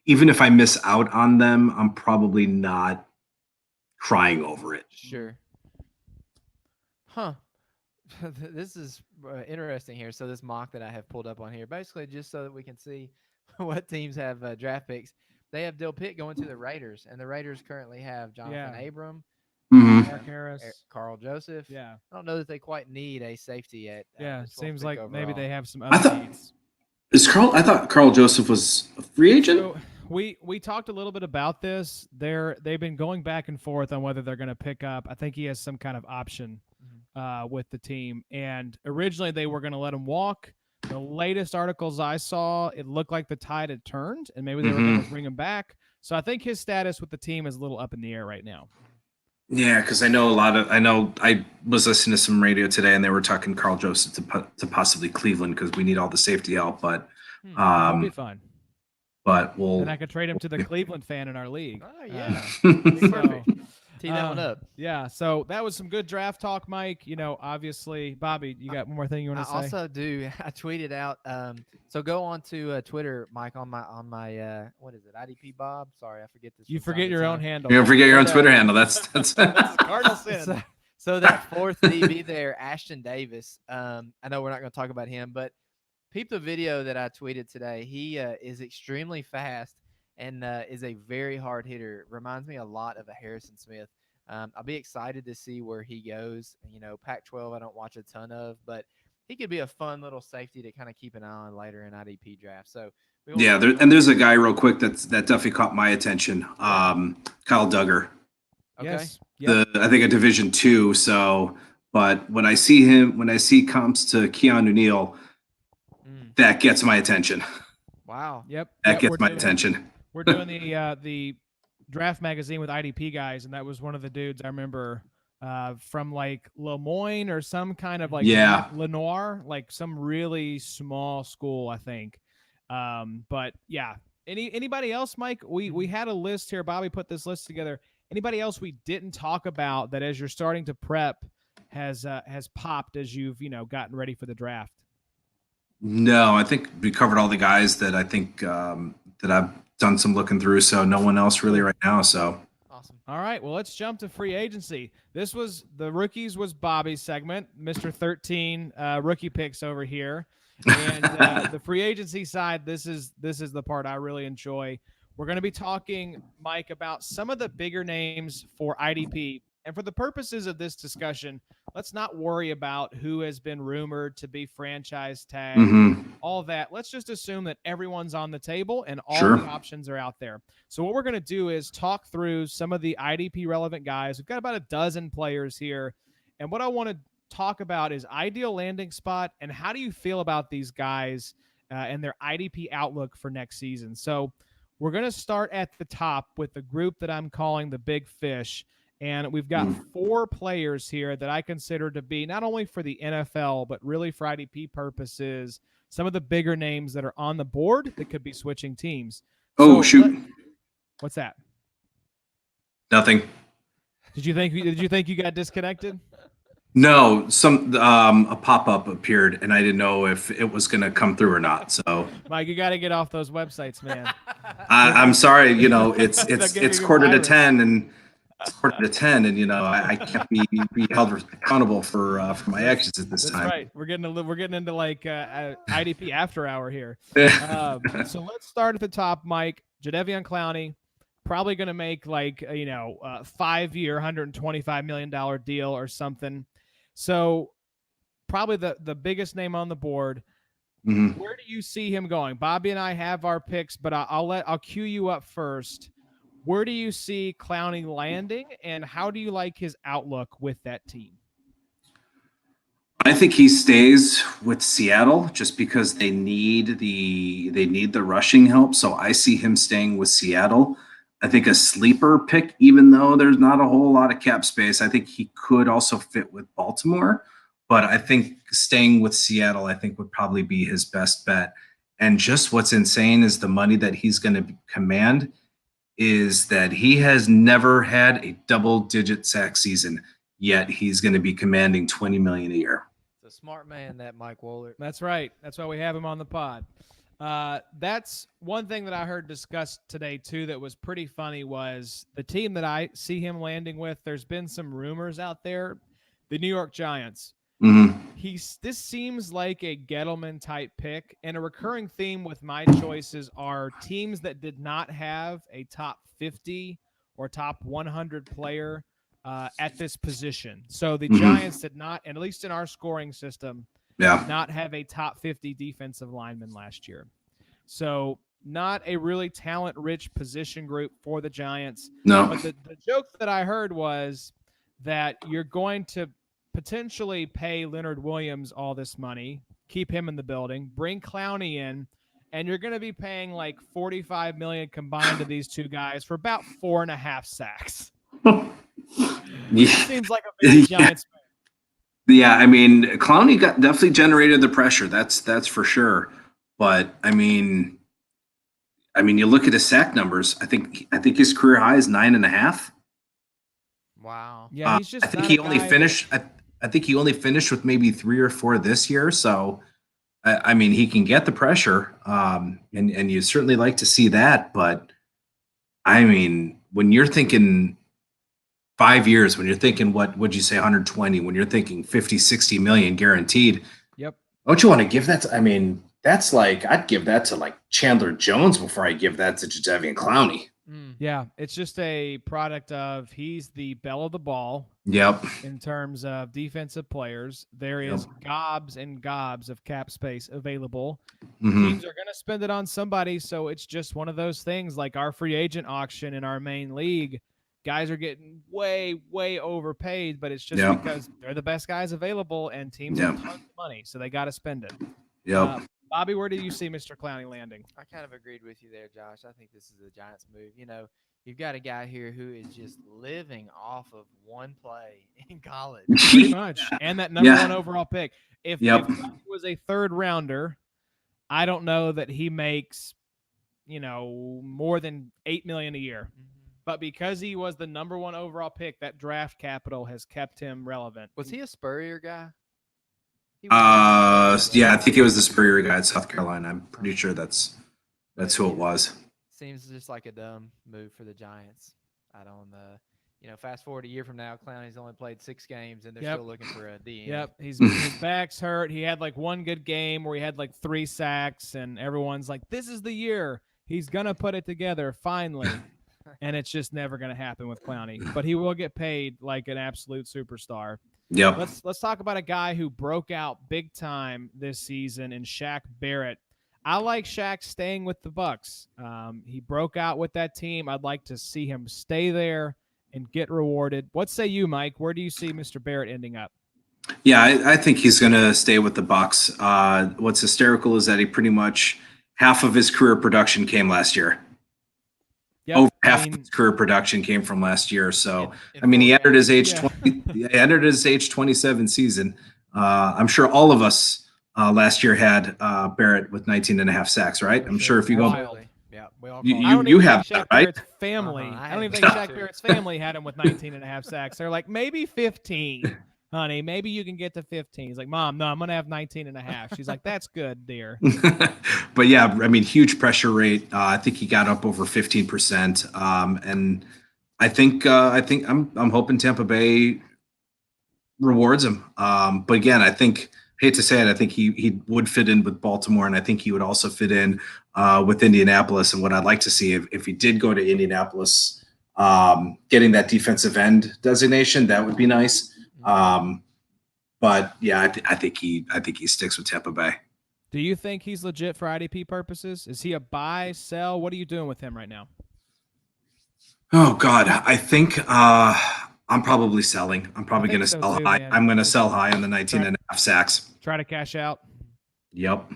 even if I miss out on them, I'm probably not crying over it. Sure. Huh. This is interesting here. So this mock that I have pulled up on here, basically just so that we can see what teams have draft picks. They have Del Pitt going to the Raiders, and the Raiders currently have Jonathan Abram, Mark Harris, Carl Joseph. Yeah. I don't know that they quite need a safety at. Seems like overall. Maybe they have some other needs. I thought Carl Joseph was a free agent. So we talked a little bit about this. They've been going back and forth on whether they're going to pick up. I think he has some kind of option with the team. And originally they were going to let him walk. The latest articles I saw, it looked like the tide had turned, and maybe they were going to bring him back. So I think his status with the team is a little up in the air right now. Yeah, because I was listening to some radio today, and they were talking Carl Joseph to possibly Cleveland because we need all the safety help. But that'll be fun. But and I could trade him to the Cleveland fan in our league. Oh yeah, perfect. Tee that one up. Yeah, so that was some good draft talk, Mike. Obviously, Bobby, you got one more thing you want to say? I also do. I tweeted out. So go on to Twitter, Mike, on my what is it? IDP Bob. Sorry, I forget this. You forget your own handle. You don't forget your own Twitter handle. That's Cardinal sin. So that fourth DB there, Ashton Davis. I know we're not going to talk about him, but peep the video that I tweeted today. He is extremely fast and is a very hard hitter. Reminds me a lot of a Harrison Smith. I'll be excited to see where he goes. Pac-12 I don't watch a ton of, but he could be a fun little safety to kind of keep an eye on later in IDP draft. So there's a guy real quick that definitely caught my attention. Kyle Duggar. Okay. Yes. I think a Division II. So, but when I see comps to Keanu Neal, that gets my attention. Wow. Yep. That gets my attention. We're doing the draft magazine with IDP guys, and that was one of the dudes I remember from like Lemoyne or some kind of like Lenoir, like some really small school, I think. But yeah, anybody else, Mike? We had a list here. Bobby put this list together. Anybody else we didn't talk about that as you're starting to prep has popped as you've gotten ready for the draft? No, I think we covered all the guys that I think that I've done some looking through. So no one else really right now. So awesome. All right, well, let's jump to free agency. This was the rookies was Bobby's segment, Mr. 13 rookie picks over here, and the free agency side. This is the part I really enjoy. We're going to be talking, Mike, about some of the bigger names for IDP. And for the purposes of this discussion, let's not worry about who has been rumored to be franchise tagged, all that. Let's just assume that everyone's on the table and all the options are out there. So what we're going to do is talk through some of the IDP relevant guys. We've got about a dozen players here. And what I want to talk about is ideal landing spot and how do you feel about these guys and their IDP outlook for next season. So we're going to start at the top with the group that I'm calling the Big Fish. And we've got 4 players here that I consider to be not only for the NFL, but really for IDP purposes, some of the bigger names that are on the board that could be switching teams. Oh, shoot. What's that? Nothing. Did you think you got disconnected? No, a pop-up appeared, and I didn't know if it was going to come through or not. So, Mike, you got to get off those websites, man. I'm sorry. It's giving it's you quarter to virus. 10, and I can't be held accountable for my actions at this That's time. right. We're getting into like IDP after hour here. So let's start at the top, Mike. Jadeveon Clowney, probably going to make like 5-year, $125 million deal or something. So probably the biggest name on the board. Mm-hmm. Where do you see him going? Bobby and I have our picks, but I'll cue you up first. Where do you see Clowney landing, and how do you like his outlook with that team? I think he stays with Seattle just because they need the rushing help. So I see him staying with Seattle. I think a sleeper pick, even though there's not a whole lot of cap space, I think he could also fit with Baltimore. But I think staying with Seattle, I think would probably be his best bet. And just what's insane is the money that he's going to command is that he has never had a double-digit sack season, yet he's going to be commanding $20 million a year. It's a smart man, that Mike Woellert. That's right. That's why we have him on the pod. That's one thing that I heard discussed today, too, that was pretty funny was the team that I see him landing with. There's been some rumors out there. The New York Giants. Mm-hmm. This seems like a Gettleman type pick, and a recurring theme with my choices are teams that did not have a top 50 or top 100 player at this position. So the Giants did not, and at least in our scoring system, not have a top 50 defensive lineman last year. So not a really talent-rich position group for the Giants. No. But the joke that I heard was that you're going to potentially pay Leonard Williams all this money, keep him in the building, bring Clowney in, and you're going to be paying like $45 million combined to these two guys for about 4.5 sacks. Yeah. Seems like a big Giants fan. Yeah, I mean, Clowney definitely generated the pressure. That's for sure. But I mean, you look at his sack numbers. I think his career high is 9.5. Wow. Yeah, he's just. I think he only finished. I think he only finished with maybe 3 or 4 this year. So, I mean, he can get the pressure, and you certainly like to see that. But I mean, when you're thinking 5 years, when you're thinking what would you say 120, when you're thinking 50, 60 million guaranteed. Yep. Don't you want to give that to, I mean, that's like I'd give that to like Chandler Jones before I give that to Jadeveon Clowney. Yeah, it's just a product of he's the belle of the ball. Yep. In terms of defensive players, there is gobs and gobs of cap space available. Teams are going to spend it on somebody, so it's just one of those things like our free agent auction in our main league. Guys are getting way, way overpaid, but it's just because they're the best guys available and teams have tons of money, so they got to spend it. Yep. Bobby, where do you see Mr. Clowney landing? I kind of agreed with you there, Josh. I think this is the Giants' move. You know, you've got a guy here who is just living off of one play in college. Pretty much. And that number 1 overall pick. If he was a third rounder, I don't know that he makes, more than $8 million a year. But because he was the number 1 overall pick, that draft capital has kept him relevant. Was he a Spurrier guy? I think it was the Spurrier guy at South Carolina. I'm pretty sure that's who it was. Seems just like a dumb move for the Giants. I don't fast forward a year from now, Clowney's only played 6 games, and they're still looking for a DN. Yep, his back's hurt. He had like one good game where he had like 3 sacks, and everyone's like, this is the year. He's going to put it together finally. And it's just never going to happen with Clowney. But he will get paid like an absolute superstar. Yep. Let's talk about a guy who broke out big time this season in Shaq Barrett. I like Shaq staying with the Bucs. He broke out with that team. I'd like to see him stay there and get rewarded. What say you, Mike? Where do you see Mr. Barrett ending up? Yeah, I think he's going to stay with the Bucs. What's hysterical is that he pretty much half of his career production came last year. Yep. Over half of his career production came from last year. So, he entered his age 20. He entered his age 27 season. I'm sure all of us last year had Barrett with 19.5 sacks, right? I'm sure if you go. We all You call I don't you even have think Shaq that, right? Barrett's family. Uh-huh, I I don't even had think that Shaq too. Barrett's family had him with 19.5 sacks. They're like, maybe 15, honey. Maybe you can get to 15. He's like, Mom, no, I'm gonna have 19.5. She's like, that's good, dear. But yeah, I mean, huge pressure rate. I think he got up over 15%. And I'm hoping Tampa Bay rewards him. But again, I think, hate to say it, I think he would fit in with Baltimore, and I think he would also fit in with Indianapolis. And what I'd like to see if he did go to Indianapolis, getting that defensive end designation, that would be nice. But yeah, I think he sticks with Tampa Bay. Do you think he's legit for IDP purposes? Is he a buy, sell? What are you doing with him right now? Oh God, I think I'm probably selling. I'm probably think going to so sell too, high. man. I'm going to Just sell high on the 19.5 sacks. Try to cash out. Yep.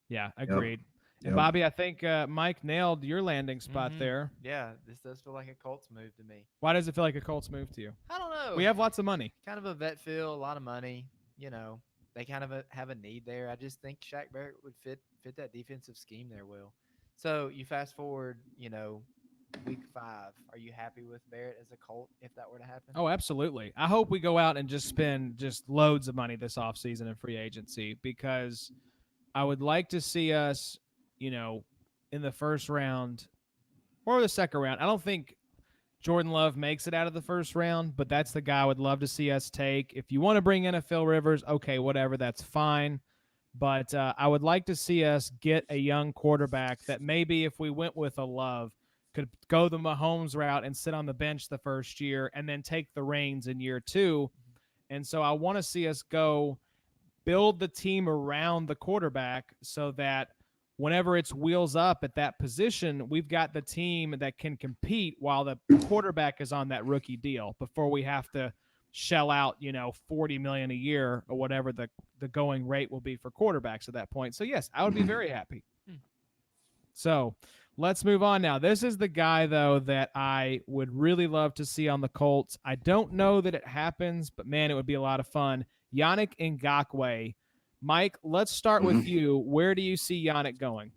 Yeah, agreed. And Yep. Bobby, I think Mike nailed your landing spot there. Yeah, this does feel like a Colts move to me. Why does it feel like a Colts move to you? I don't know. We have lots of money. Kind of a vet feel, a lot of money. You know, they kind of have a need there. I just think Shaq Barrett would fit that defensive scheme there well. So you fast forward, week 5. Are you happy with Barrett as a Colt if that were to happen? Oh, absolutely. I hope we go out and just spend just loads of money this offseason in free agency, because I would like to see us, in the first round or the second round. I don't think Jordan Love makes it out of the first round, but that's the guy I would love to see us take. If you want to bring in a Phil Rivers, okay, whatever, that's fine. But I would like to see us get a young quarterback that maybe if we went with a Love could go the Mahomes route and sit on the bench the first year and then take the reins in year 2. And so I want to see us go build the team around the quarterback so that whenever it's wheels up at that position, we've got the team that can compete while the quarterback is on that rookie deal before we have to shell out, $40 million a year or whatever the going rate will be for quarterbacks at that point. So yes, I would be very happy. So let's move on now. This is the guy, though, that I would really love to see on the Colts. I don't know that it happens, but man, it would be a lot of fun. Yannick Ngakoue. Mike, let's start with you. Where do you see Yannick going?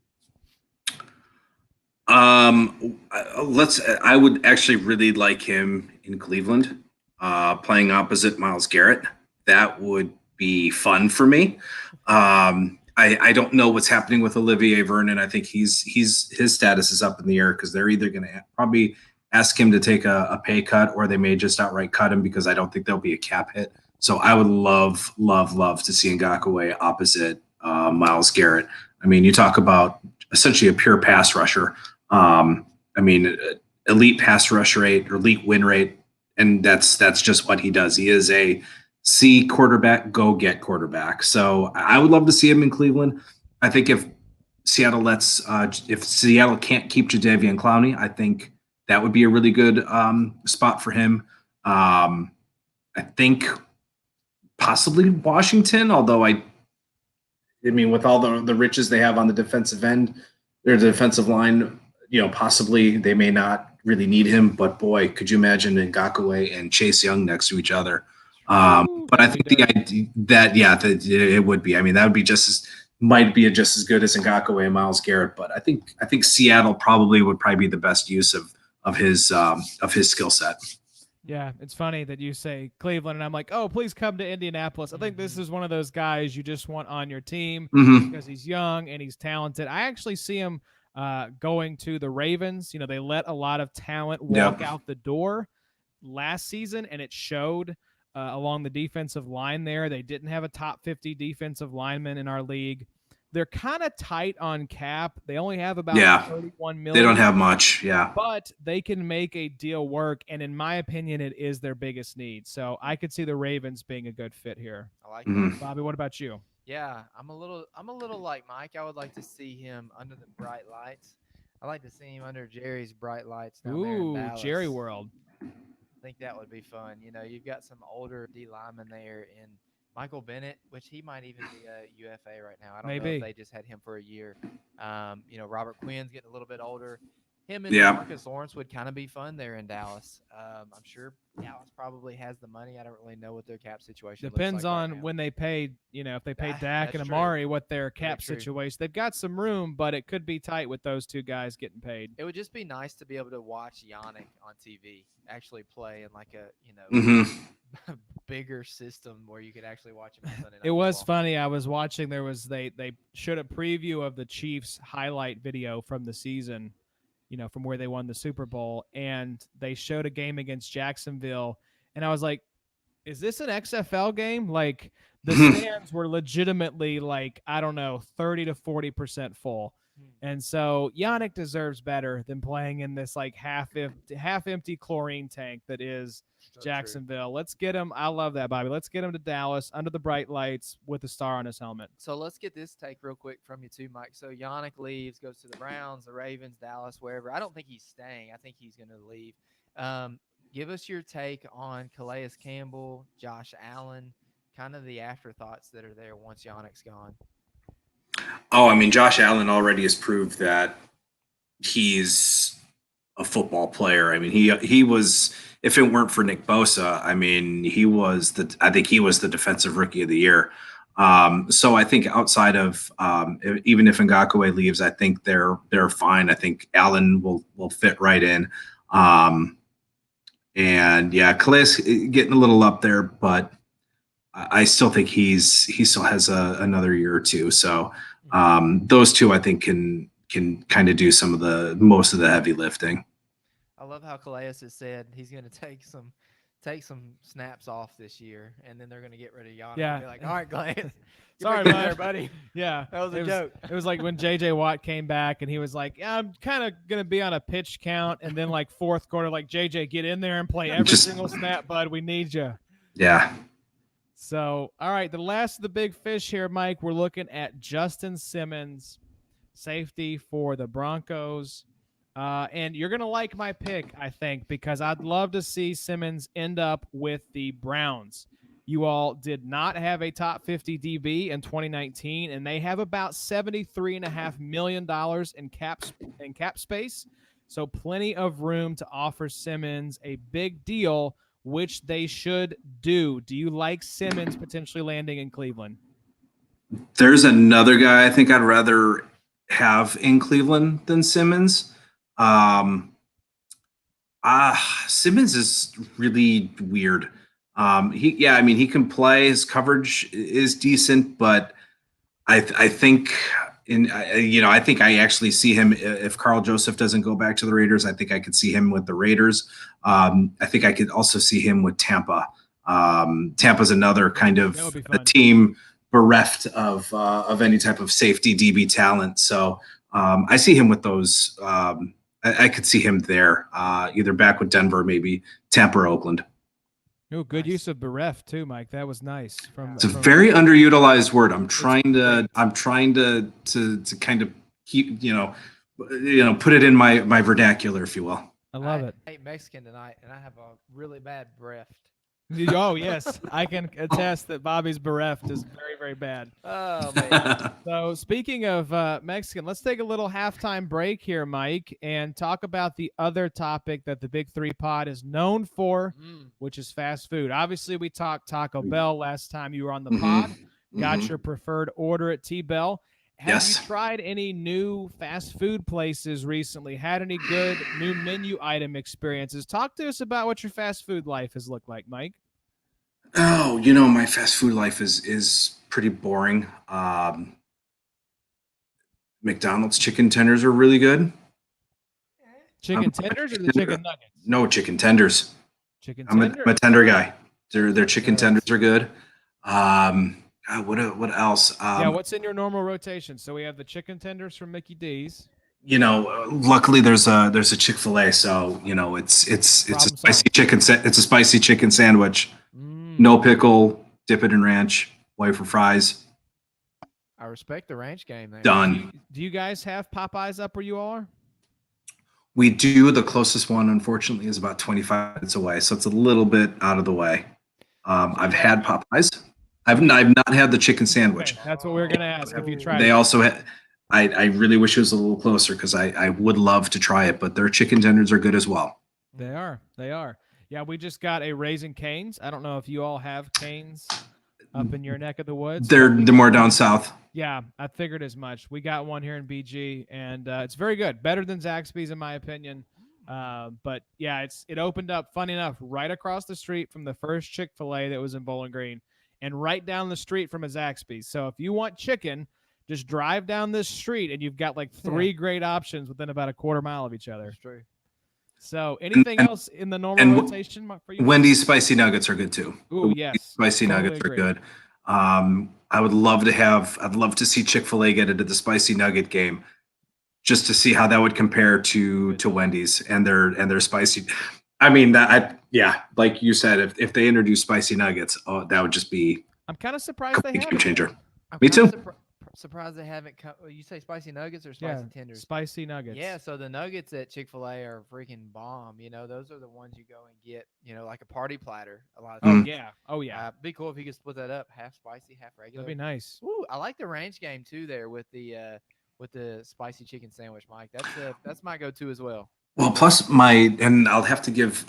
I would actually really like him in Cleveland, playing opposite Myles Garrett. That would be fun for me. I don't know what's happening with Olivier Vernon. I think his status is up in the air because they're either going to probably ask him to take a pay cut, or they may just outright cut him because I don't think there'll be a cap hit. So I would love to see Ngakoue opposite Myles Garrett. I mean, you talk about essentially a pure pass rusher. Elite pass rush rate, elite win rate, and that's just what he does. He is a see quarterback, go get quarterback. So I would love to see him in Cleveland. I think if Seattle can't keep Jadeveon Clowney, I think that would be a really good spot for him. I think possibly Washington, although I mean, with all the riches they have on the defensive end, their defensive line, possibly they may not really need him. But boy, could you imagine Ngakoue and Chase Young next to each other? But I think the idea that it would be. I mean, that would be might be just as good as Ngakoue and Myles Garrett. But I think Seattle would be the best use of his skill set. Yeah, it's funny that you say Cleveland, and I'm like, oh, please come to Indianapolis. I think this is one of those guys you just want on your team because he's young and he's talented. I actually see him going to the Ravens. They let a lot of talent walk out the door last season, and it showed along the defensive line there. They didn't have a top 50 defensive lineman in our league. They're kind of tight on cap. They only have about $31 million. They don't have much, but they can make a deal work, and in my opinion, it is their biggest need. So I could see the Ravens being a good fit here. I like that. Bobby, what about you? Yeah, I'm a little like Mike. I would like to see him under the bright lights. I like to see him under Jerry's bright lights down there in Dallas. Jerry World. I think that would be fun. You've got some older D linemen there in Michael Bennett, which he might even be a UFA right now. I don't know if they just had him for a year. Robert Quinn's getting a little bit older. him and Yeah. Marcus Lawrence would kind of be fun there in Dallas. I'm sure Dallas probably has the money. I don't really know what their cap situation Depends looks like on right now. when they paid, if they paid Dak and That's true. Amari, what their Very cap true. situation. They've got some room, but it could be tight with those two guys getting paid. It would just be nice to be able to watch Yannick on TV actually play in like a bigger system where you could actually watch him on Sunday Night It was Football. funny. I was watching. They showed a preview of the Chiefs highlight video from the season, from where they won the Super Bowl, and they showed a game against Jacksonville, and I was like, "Is this an XFL game?" Like the stands were legitimately like, I don't know, 30 to 40% full. And so Yannick deserves better than playing in this like half empty chlorine tank that is Jacksonville. Let's get him. I love that, Bobby. Let's get him to Dallas under the bright lights with a star on his helmet. So let's get this take real quick from you too, Mike. So Yannick leaves, goes to the Browns, the Ravens, Dallas, wherever. I don't think he's staying. I think he's going to leave. Give us your take on Calais Campbell, Josh Allen, kind of the afterthoughts that are there once Yannick's gone. Oh, I mean, Josh Allen already has proved that he's a football player. I mean, he was, if it weren't for Nick Bosa, I mean, I think he was the defensive rookie of the year. So I think outside of even if Ngakoue leaves, I think they're fine. I think Allen will fit right in. And yeah, Calais getting a little up there, but I still think he still has another year or two. So those two, I think, can kind of do most of the heavy lifting. I love how Calais has said he's going to take some snaps off this year, and then they're going to get rid of Yannick. Yeah. And be like, all right, Calais. Sorry, bud. bud. Buddy. Yeah, That was a joke. It was like when J.J. Watt came back and he was like, "Yeah, I'm kind of gonna be on a pitch count," and then like fourth quarter, like J.J. get in there and play every single snap, bud. We need you. Yeah. So, all right, the last of the big fish here, Mike. We're looking at Justin Simmons, safety for the Broncos. And you're going to like my pick, I think, because I'd love to see Simmons end up with the Browns. You all did not have a top 50 DB in 2019, and they have about $73.5 million in cap space. So plenty of room to offer Simmons a big deal, which they should do. Do you like Simmons potentially landing in Cleveland? There's another guy I think I'd rather have in Cleveland than Simmons. Simmons is really weird. He can play. His coverage is decent, but I think I actually see him if Carl Joseph doesn't go back to the Raiders. I think I could see him with the Raiders. I think I could also see him with Tampa. Tampa's another kind of a team bereft of any type of safety DB talent. So I see him with those. I could see him there, either back with Denver, maybe Tampa or Oakland. Oh, good use of bereft too, Mike. That was nice. It's a very underutilized word. I'm trying to kind of keep, put it in my vernacular, if you will. I love it. I ate Mexican tonight, and I have a really bad breath. Oh, yes. I can attest that Bobby's bereft is very, very bad. Oh, man. So speaking of Mexican, let's take a little halftime break here, Mike, and talk about the other topic that the Big Three Pod is known for, which is fast food. Obviously, we talked Taco Bell last time you were on the pod. Got your preferred order at T-Bell. Have you tried any new fast food places recently? Had any good new menu item experiences? Talk to us about what your fast food life has looked like, Mike. Oh, my fast food life is pretty boring. McDonald's chicken tenders are really good. Chicken tenders or the chicken nuggets? No, chicken tenders. Chicken I'm tenders? a tender guy. Their chicken tenders are good. What else? What's in your normal rotation? So we have the chicken tenders from Mickey D's. Luckily there's a Chick-fil-A, so it's a spicy chicken. It's a spicy chicken sandwich. No pickle. Dip it in ranch. White for fries. I respect the ranch game there. Done. Do you guys have Popeyes up where you all are? We do. The closest one, unfortunately, is about 25 minutes away, so it's a little bit out of the way. I've had Popeyes. I've not had the chicken sandwich. Okay, that's what we were gonna ask if you tried. They also had. I really wish it was a little closer because I would love to try it, but their chicken tenders are good as well. They are. They are. Yeah, we just got a Raising Cane's. I don't know if you all have Cane's up in your neck of the woods. They're more down south. Yeah, I figured as much. We got one here in BG, and it's very good. Better than Zaxby's, in my opinion. But yeah, it opened up, funny enough, right across the street from the first Chick-fil-A that was in Bowling Green, and right down the street from a Zaxby's. So if you want chicken, just drive down this street, and you've got like 3 great options within about a quarter mile of each other. That's true. So anything else in the normal rotation for you? Wendy's spicy nuggets are good too. Ooh, yes. Spicy nuggets are good. I'd love to see Chick-fil-A get into the spicy nugget game just to see how that would compare to Wendy's and their spicy. I mean, like you said, if they introduce spicy nuggets, that would just be. I'm kind of surprised they haven't. Game changer. I'm Me too. Surprised they haven't come. You say spicy nuggets or spicy tenders? Spicy nuggets. Yeah, so the nuggets at Chick-fil-A are freaking bomb. You know, those are the ones you go and get, like a party platter a lot of times. Oh, yeah. Be cool if you could split that up, half spicy, half regular. That'd be nice. Ooh, I like the range game too there with the spicy chicken sandwich, Mike. That's my go-to as well. Well, plus and I'll have to give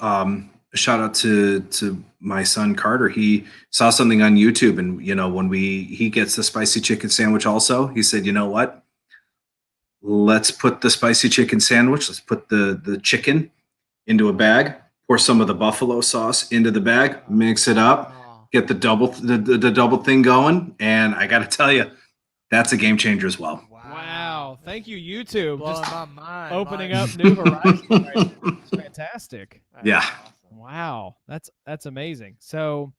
a shout out to my son Carter. He saw something on YouTube, and when he gets the spicy chicken sandwich also, he said, you know what? Let's put the spicy chicken sandwich, let's put the chicken into a bag, pour some of the buffalo sauce into the bag, mix it up, get the double thing going, and I got to tell you, that's a game changer as well. Wow. Thank you, YouTube. Blowing Just my mind, opening Mike. up new horizons. Right. It's fantastic. Yeah. Awesome. Wow. That's amazing. So,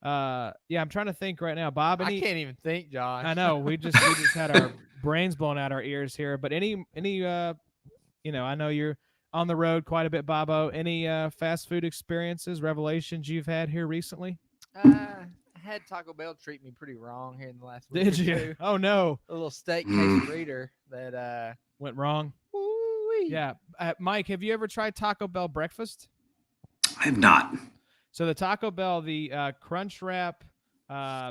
I'm trying to think right now. Bob, I can't even think, Josh. I know we just had our brains blown out our ears here. But any I know you're on the road quite a bit, Bobo. Any fast food experiences, revelations you've had here recently? I had Taco Bell treat me pretty wrong here in the last week. Did you? Or two. Oh no. A little steak quesadilla that went wrong. Woo-wee. Yeah. Mike, have you ever tried Taco Bell breakfast? I have not. So the Taco Bell, the Crunch Wrap,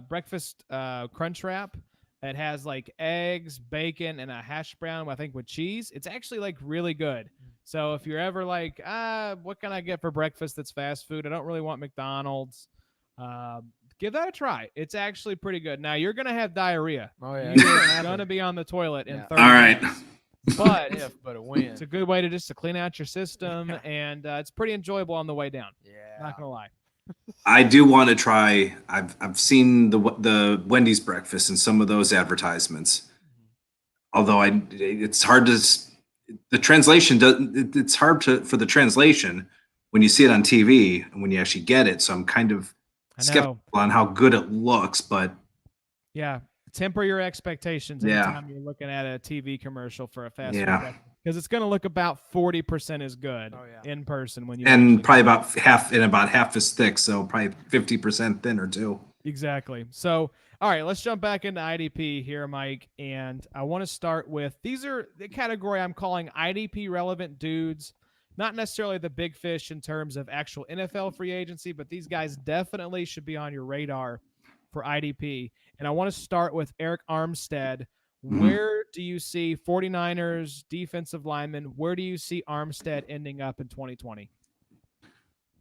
breakfast Crunch Wrap, it has like eggs, bacon, and a hash brown, I think, with cheese. It's actually like really good. So if you're ever like, what can I get for breakfast that's fast food? I don't really want McDonald's. Give that a try. It's actually pretty good. Now you're gonna have diarrhea. Oh yeah, You're gonna be on the toilet in 30 All right. minutes. But but a win. it's a good way to clean out your system, and it's pretty enjoyable on the way down. Yeah, Not gonna lie. I do want to try. I've seen the Wendy's breakfast and some of those advertisements. Although it's hard to the translation doesn't. It's hard for the translation when you see it on TV and when you actually get it. So I'm kind of skeptical on how good it looks, but yeah, temper your expectations anytime you're looking at a TV commercial for a fast food breakfast, because it's going to look about 40% as good in person when you probably about half as thick, so probably 50% thinner too. Exactly. So, all right, let's jump back into IDP here, Mike, and I want to start with these are the category I'm calling IDP Relevant Dudes. Not necessarily the big fish in terms of actual NFL free agency, but these guys definitely should be on your radar for IDP. And I want to start with Arik Armstead. Where do you see 49ers defensive lineman? Where do you see Armstead ending up in 2020?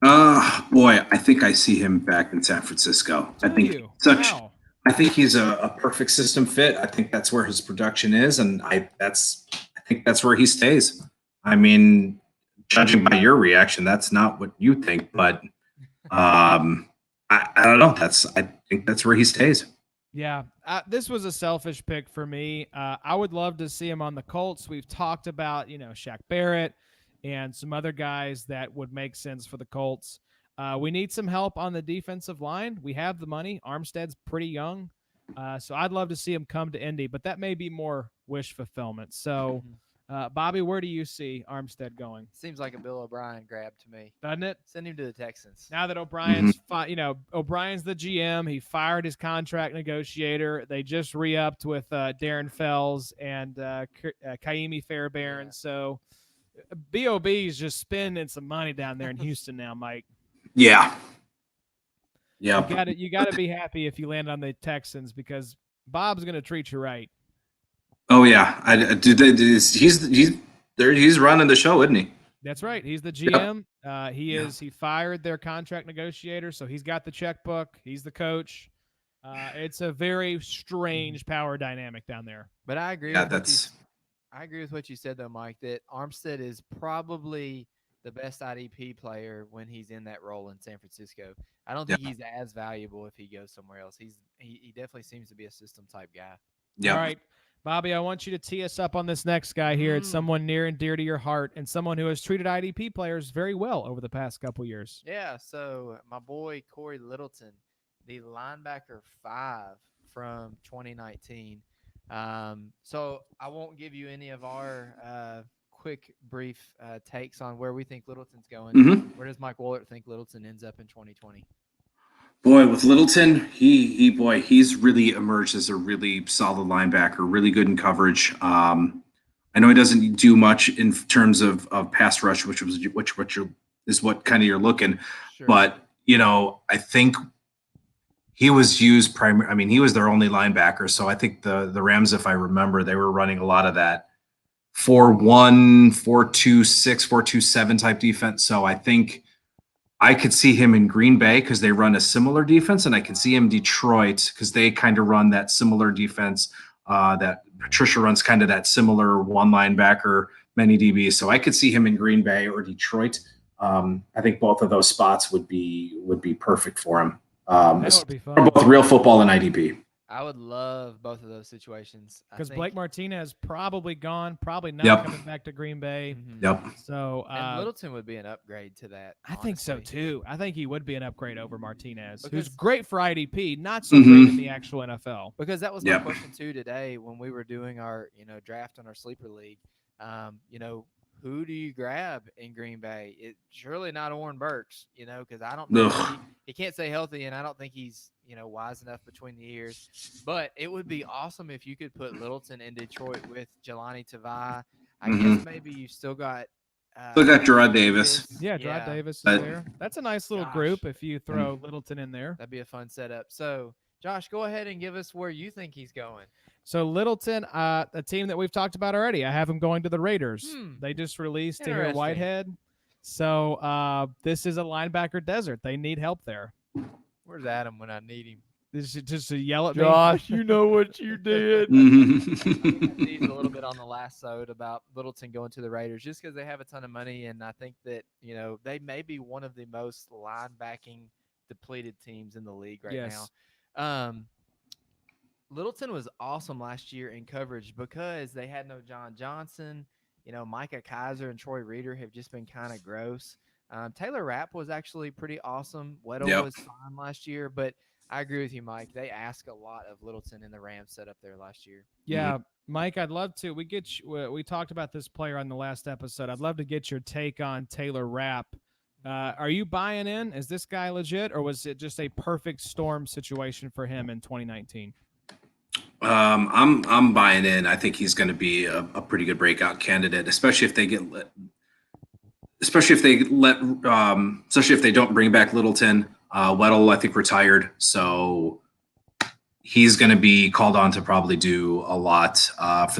Boy, I think I see him back in San Francisco. I think he's a perfect system fit. I think that's where his production is, and I think that's where he stays. I mean, judging by your reaction, that's not what you think, but I don't know. I think that's where he stays. Yeah, this was a selfish pick for me. I would love to see him on the Colts. We've talked about, Shaq Barrett and some other guys that would make sense for the Colts. We need some help on the defensive line. We have the money. Armstead's pretty young, so I'd love to see him come to Indy, but that may be more wish fulfillment. So, Bobby, where do you see Armstead going? Seems like a Bill O'Brien grab to me. Doesn't it? Send him to the Texans. Now that O'Brien's, O'Brien's the GM, he fired his contract negotiator. They just re-upped with Darren Fells and Kaimi Fairbairn. Yeah. So, BOB is just spending some money down there in Houston now, Mike. Yeah. You got to be happy if you land on the Texans because Bob's going to treat you right. Oh yeah, he's running the show, isn't he? That's right. He's the GM. He fired their contract negotiator, so he's got the checkbook. He's the coach. It's a very strange power dynamic down there. But I agree. Yeah, I agree with what you said though, Mike. That Armstead is probably the best IDP player when he's in that role in San Francisco. I don't think he's as valuable if he goes somewhere else. He definitely seems to be a system type guy. Yeah. All right, Bobby, I want you to tee us up on this next guy here. It's someone near and dear to your heart and someone who has treated IDP players very well over the past couple years. Yeah, so my boy Cory Littleton, the linebacker 5 from 2019. So I won't give you any of our quick, brief takes on where we think Littleton's going. Where does Mike Woellert think Littleton ends up in 2020? Boy, with Littleton, he's really emerged as a really solid linebacker, really good in coverage. I know he doesn't do much in terms of pass rush, which is what kind of you're looking. Sure. But I think he was used primarily. I mean, he was their only linebacker, so I think the Rams, if I remember, they were running a lot of that 4-1, 4-2-6, 4-2-7 type defense. So I think I could see him in Green Bay because they run a similar defense, and I can see him in Detroit because they kind of run that similar defense. That Patricia runs kind of that similar one linebacker, many DBs. So I could see him in Green Bay or Detroit. I think both of those spots would be perfect for him. That would be fun. For both real football and IDP. I would love both of those situations. Because Blake Martinez probably gone, probably not coming back to Green Bay. Yep. So and Littleton would be an upgrade to that. I think so too. I think he would be an upgrade over Martinez, Because- who's great for IDP, not so great in the actual NFL. Because that was my question too today when we were doing our draft on our sleeper league. Who do you grab in Green Bay? It's surely not Oren Burks, because I don't know. He can't stay healthy, and I don't think he's, wise enough between the ears. But it would be awesome if you could put Littleton in Detroit with Jelani Tavai. I guess maybe you still got Gerard Davis. Yeah, Gerard Davis is there. That's a nice little group if you throw Littleton in there. That'd be a fun setup. So, Josh, go ahead and give us where you think he's going. So Littleton, a team that we've talked about already, I have him going to the Raiders. They just released Tahir Whitehead. So this is a linebacker desert. They need help there. Where's Adam when I need him? This is just to yell at me. Josh, you know what you did. He's a little bit on the last sode about Littleton going to the Raiders just because they have a ton of money, and I think that they may be one of the most linebacking depleted teams in the league right now. Littleton was awesome last year in coverage because they had no John Johnson. Micah Kaiser and Troy Reeder have just been kind of gross. Taylor Rapp was actually pretty awesome. Weddle was fine last year, but I agree with you, Mike. They ask a lot of Littleton in the Rams setup there last year. Yeah, Mike, I'd love to. We talked about this player on the last episode. I'd love to get your take on Taylor Rapp. Are you buying in? Is this guy legit, or was it just a perfect storm situation for him in 2019? I'm buying in. I think he's going to be a pretty good breakout candidate, especially if they don't bring back Littleton. Weddle, I think, retired, so he's going to be called on to probably do a lot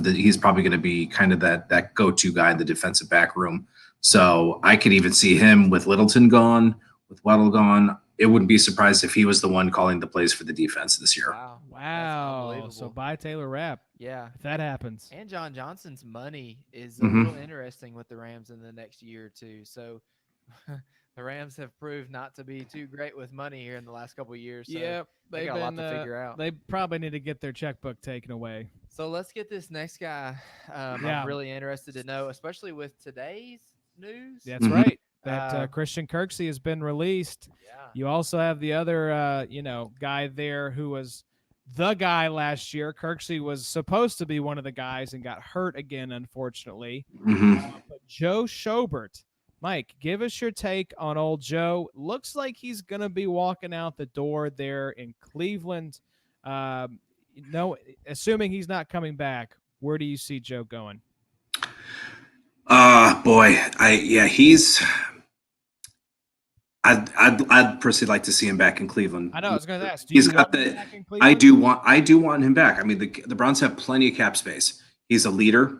he's probably going to be kind of that go-to guy in the defensive back room. So I could even see him with Littleton gone, with Weddle gone. It wouldn't be surprised if he was the one calling the plays for the defense this year. Wow. So buy Taylor Rapp. Yeah. If that happens. And John Johnson's money is a little interesting with the Rams in the next year or two. So the Rams have proved not to be too great with money here in the last couple of years. So they got a lot to figure out. They probably need to get their checkbook taken away. So let's get this next guy. I'm really interested to know, especially with today's news. That's right. That Christian Kirksey has been released. Yeah. You also have the other, guy there who was the guy last year. Kirksey was supposed to be one of the guys and got hurt again, unfortunately. But Joe Schobert. Mike, give us your take on old Joe. Looks like he's going to be walking out the door there in Cleveland. Assuming he's not coming back, where do you see Joe going? I'd personally like to see him back in Cleveland. I know. I was going to ask. I do want him back. I mean, the Browns have plenty of cap space. He's a leader.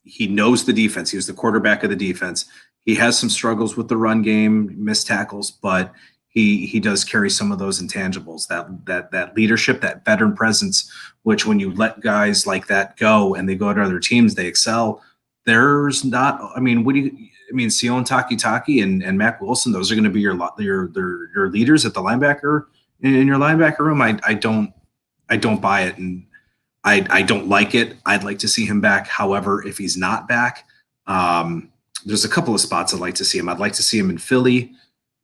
He knows the defense. He was the quarterback of the defense. He has some struggles with the run game, missed tackles, but he does carry some of those intangibles, that leadership, that veteran presence, which when you let guys like that go and they go to other teams, they excel. There's not, I mean, Sion Taki and Mac Wilson, those are going to be your leaders at the linebacker in your linebacker room. I don't buy it, and I don't like it. I'd like to see him back. However, if he's not back, there's a couple of spots I'd like to see him. I'd like to see him in Philly,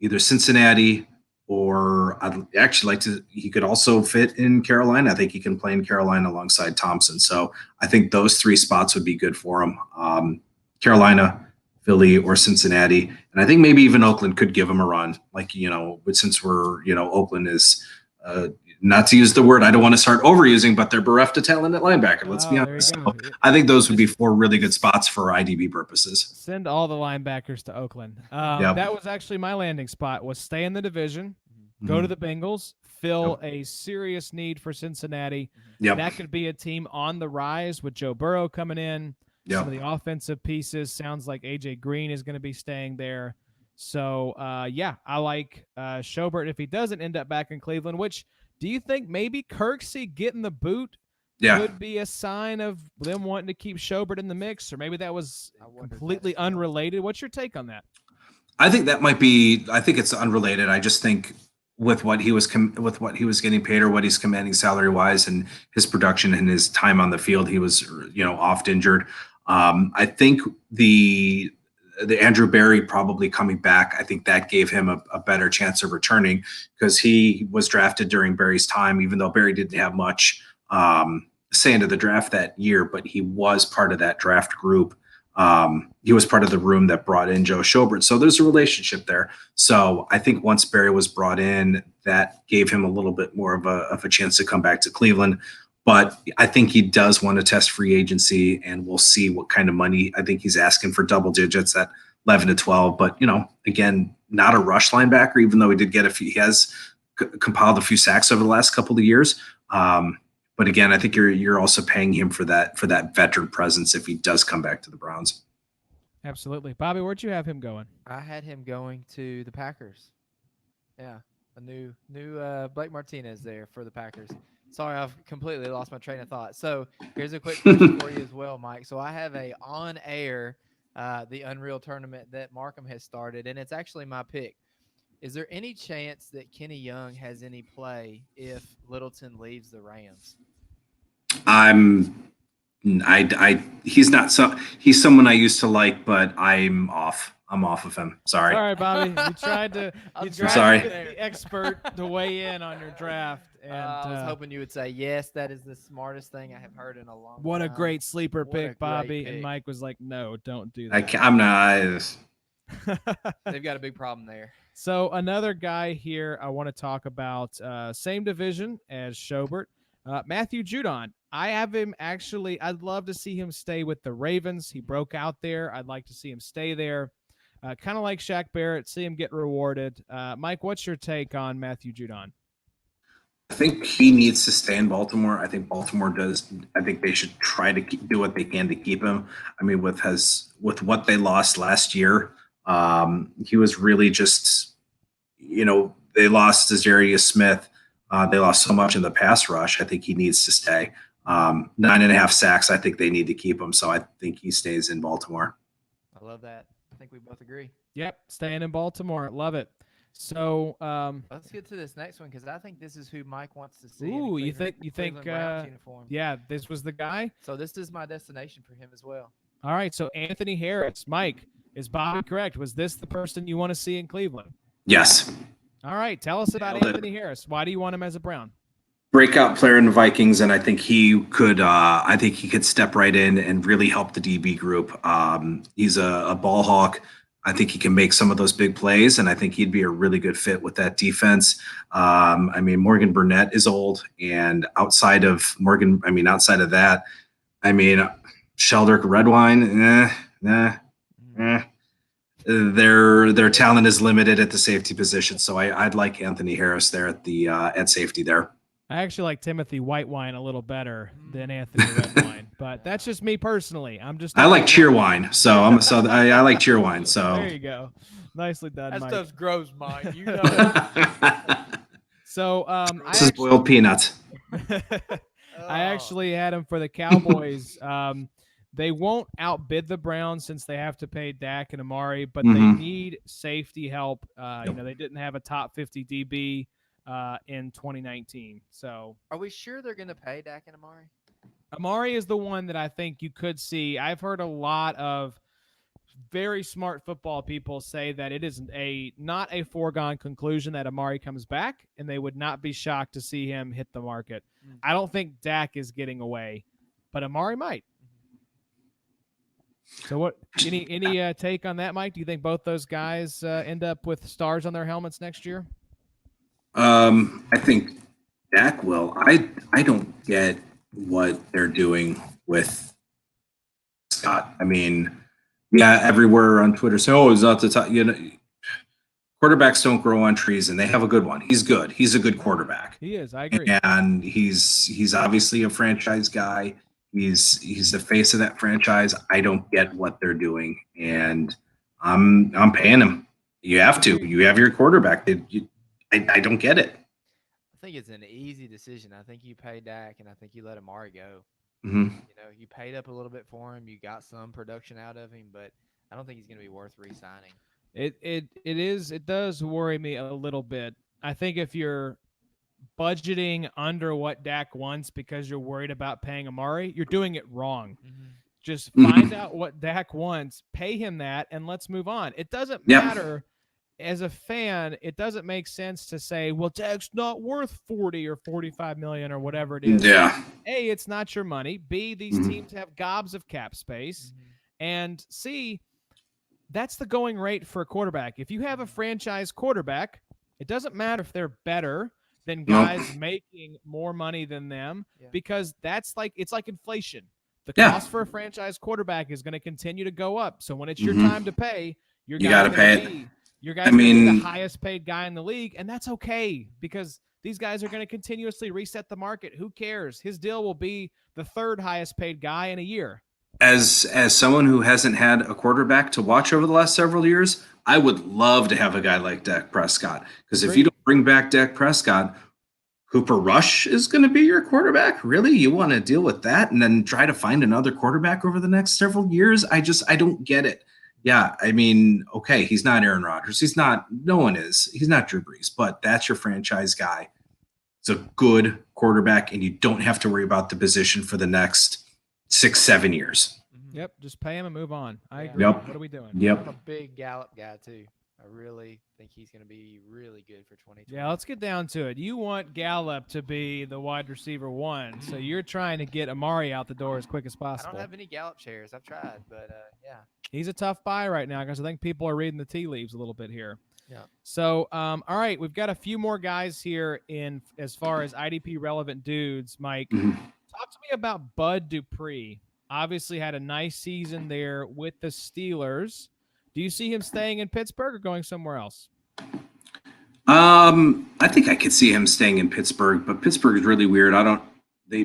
either Cincinnati, or I'd actually like to. He could also fit in Carolina. I think he can play in Carolina alongside Thompson. So I think those 3 spots would be good for him. Carolina, Philly, or Cincinnati, and I think maybe even Oakland could give him a run. Like, but since we're Oakland is. Not to use the word I don't want to start overusing, but they're bereft of talent at linebacker. Let's be honest. So I think those would be 4 really good spots for IDB purposes. Send all the linebackers to Oakland. That was actually my landing spot, was stay in the division, go to the Bengals, fill a serious need for Cincinnati. That could be a team on the rise with Joe Burrow coming in. Some of the offensive pieces. Sounds like A.J. Green is going to be staying there. So, I like Schobert if he doesn't end up back in Cleveland, which – do you think maybe Kirksey getting the boot could be a sign of them wanting to keep Schobert in the mix, or maybe that was completely unrelated? What's your take on that? I think that might be. I think it's unrelated. I just think with what he was getting paid or what he's commanding salary wise and his production and his time on the field, he was oft injured. I think the Andrew Berry probably coming back, I think that gave him a better chance of returning, because he was drafted during Berry's time, even though Berry didn't have much say into the draft that year, but he was part of that draft group. He was part of the room that brought in Joe Schobert. So there's a relationship there. So I think once Berry was brought in, that gave him a little bit more of a chance to come back to Cleveland. But I think he does want to test free agency, and we'll see what kind of money. I think he's asking for double digits at 11 to 12. But, again, not a rush linebacker, even though he did get he has compiled a few sacks over the last couple of years. But again, I think you're also paying him for that veteran presence if he does come back to the Browns. Absolutely. Bobby, where'd you have him going? I had him going to the Packers. Yeah, a new Blake Martinez there for the Packers. Sorry, I've completely lost my train of thought. So here's a quick question for you as well, Mike. So I have a on-air, the Unreal Tournament that Markham has started, and it's actually my pick. Is there any chance that Kenny Young has any play if Littleton leaves the Rams? He's someone I used to like, but I'm off of him. Sorry. Sorry, Bobby. You tried to get the expert to weigh in on your draft. And I was hoping you would say, yes, that is the smartest thing I have heard in a long time. What a great sleeper pick, Bobby. And Mike was like, no, don't do that. I'm not. They've got a big problem there. So another guy here I want to talk about, same division as Schobert, Matthew Judon. I have him actually. I'd love to see him stay with the Ravens. He broke out there. I'd like to see him stay there. Kind of like Shaq Barrett, see him get rewarded. Mike, what's your take on Matthew Judon? I think he needs to stay in Baltimore. I think Baltimore does. I think they should try to do what they can to keep him. I mean, with what they lost last year, he was really just, they lost Zarius Smith. They lost so much in the pass rush. I think he needs to stay. 9.5 sacks. I think they need to keep him. So I think he stays in Baltimore. I love that. I think we both agree. Yep, staying in Baltimore. Love it. So let's get to this next one, because I think this is who Mike wants to see. Ooh, you think? Yeah, this was the guy. So this is my destination for him as well. All right, so Anthony Harris. Mike, is Bobby correct? Was this the person you want to see in Cleveland? Yes. All right, tell us about Anthony Harris. Why do you want him as a Brown? Breakout player in the Vikings, and I think he could. I think he could step right in and really help the DB group. He's a ball hawk. I think he can make some of those big plays, and I think he'd be a really good fit with that defense. I mean, Morgan Burnett is old, and outside of that, Sheldrick Redwine, their talent is limited at the safety position. So I'd like Anthony Harris there at safety there. I actually like Timothy White Wine a little better than Anthony Red Wine, but that's just me personally. I like cheer wine, so I like cheer wine. So there you go. Nicely done, That Mike. stuff's gross, Mike. You know. So this is boiled peanuts. I actually had him for the Cowboys. They won't outbid the Browns since they have to pay Dak and Amari, but they need safety help. You know, they didn't have a top 50 DB in 2019. So Are we sure they're going to pay Dak and Amari? Amari is the one that I think you could see. I've heard a lot of very smart football people say that it is not a foregone conclusion that Amari comes back, and they would not be shocked to see him hit the market. I don't think Dak is getting away, but Amari might. So what? Any take on that, Mike? Do you think both those guys end up with stars on their helmets next year? I think Dak will. I don't get what they're doing with Scott. I mean, yeah, everywhere on Twitter say, "Oh, he's not the top." You know, quarterbacks don't grow on trees, and they have a good one. He's good. He's a good quarterback. He is. I agree. And he's obviously a franchise guy. He's the face of that franchise. I don't get what they're doing, and I'm paying him. You have to. You have your quarterback. I don't get it. I think it's an easy decision. I think you pay Dak, and I think you let Amari go. Mm-hmm. You know, you paid up a little bit for him. You got some production out of him, but I don't think he's going to be worth re-signing. It does worry me a little bit. I think if you're budgeting under what Dak wants because you're worried about paying Amari, you're doing it wrong. Just find out what Dak wants, pay him that, and let's move on. It doesn't matter. As a fan, it doesn't make sense to say, well, Dak's not worth 40 or 45 million or whatever it is. Yeah. A, it's not your money. B, these teams have gobs of cap space. And C, that's the going rate for a quarterback. If you have a franchise quarterback, it doesn't matter if they're better than guys making more money than them, because it's like inflation. The cost for a franchise quarterback is going to continue to go up. So when it's your time to pay, you got to pay it. Your guy's going to be the highest paid guy in the league, and that's okay because these guys are going to continuously reset the market. Who cares? His deal will be the third highest paid guy in a year. As someone who hasn't had a quarterback to watch over the last several years, I would love to have a guy like Dak Prescott, because if you don't bring back Dak Prescott, Cooper Rush is going to be your quarterback. Really? You want to deal with that and then try to find another quarterback over the next several years? I don't get it. Yeah, I mean, okay, he's not Aaron Rodgers. No one is. He's not Drew Brees, but that's your franchise guy. It's a good quarterback, and you don't have to worry about the position for the next 6-7 years. Yep, just pay him and move on. I agree. Yep. What are we doing? Yep. I'm a big Gallup guy, too. I really think he's going to be really good for 2020. Yeah, let's get down to it. You want Gallup to be the wide receiver one, so you're trying to get Amari out the door as quick as possible. I don't have any Gallup shares. I've tried, but yeah. He's a tough buy right now because I think people are reading the tea leaves a little bit here. Yeah. So, all right, we've got a few more guys here in as far as IDP relevant dudes. Mike, talk to me about Bud Dupree. Obviously had a nice season there with the Steelers. Do you see him staying in Pittsburgh or going somewhere else? I think I could see him staying in Pittsburgh, but Pittsburgh is really weird.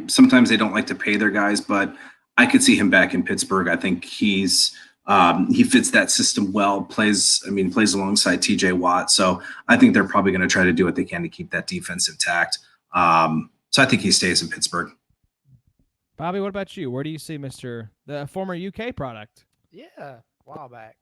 Sometimes they don't like to pay their guys, but I could see him back in Pittsburgh. I think he fits that system well, plays alongside TJ Watt. So I think they're probably going to try to do what they can to keep that defense intact. So I think he stays in Pittsburgh. Bobby, what about you? Where do you see the former UK product? Yeah, a while back.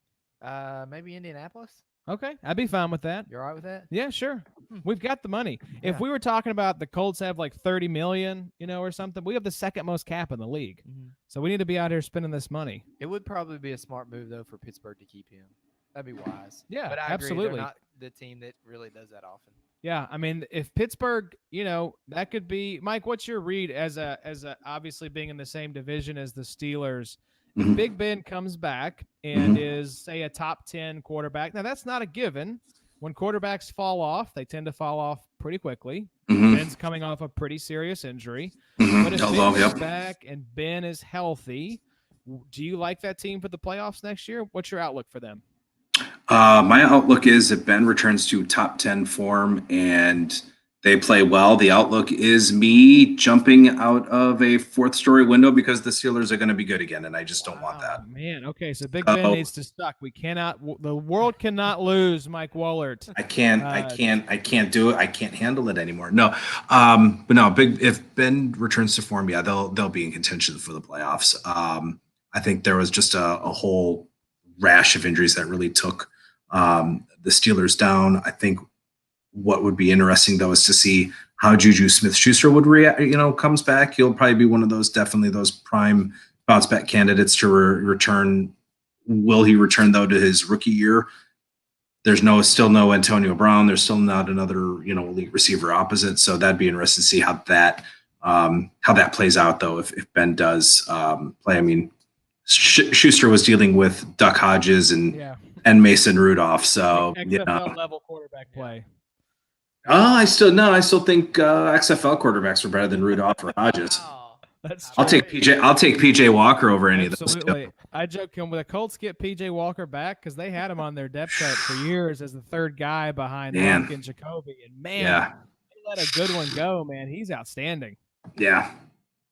Maybe Indianapolis. Okay, I'd be fine with that. You all right with that? Yeah, sure. We've got the money. Yeah. If we were talking about the Colts have like 30 million, or something, we have the second most cap in the league. So we need to be out here spending this money. It would probably be a smart move though for Pittsburgh to keep him. That'd be wise. Yeah, but I absolutely. agree, they're not the team that really does that often. Yeah, I mean, if Pittsburgh, that could be Mike. What's your read as a obviously being in the same division as the Steelers? If Big Ben comes back and is, say, a top 10 quarterback, now that's not a given. When quarterbacks fall off, they tend to fall off pretty quickly. Ben's coming off a pretty serious injury. But if Ben is back and Ben is healthy, do you like that team for the playoffs next year? What's your outlook for them? My outlook is if Ben returns to top 10 form and They play well. The outlook is me jumping out of a fourth-story window because the Steelers are going to be good again, and I just don't want that. Man, okay, so Big Ben needs to suck. We cannot. The world cannot lose Mike Woellert. I can't do it. I can't handle it anymore. No, but no. If Ben returns to form, yeah, they'll be in contention for the playoffs. I think there was just a whole rash of injuries that really took the Steelers down. I think what would be interesting though is to see how Juju Smith-Schuster would react. Comes back. He'll probably be one of those prime bounce back candidates to return. Will he return though to his rookie year? There's still no Antonio Brown. There's still not another, elite receiver opposite. So that'd be interesting to see how that plays out though. If Ben does play, I mean, Schuster was dealing with Duck Hodges and Mason Rudolph. So XFL level quarterback play. I still think XFL quarterbacks are better than Rudolph or Hodges. That's I'll take PJ Walker over any of those. Absolutely. I joke, can the Colts get PJ Walker back? Because they had him on their depth chart for years as the third guy behind Luck and Jacoby. And they let a good one go, man. He's outstanding. Yeah.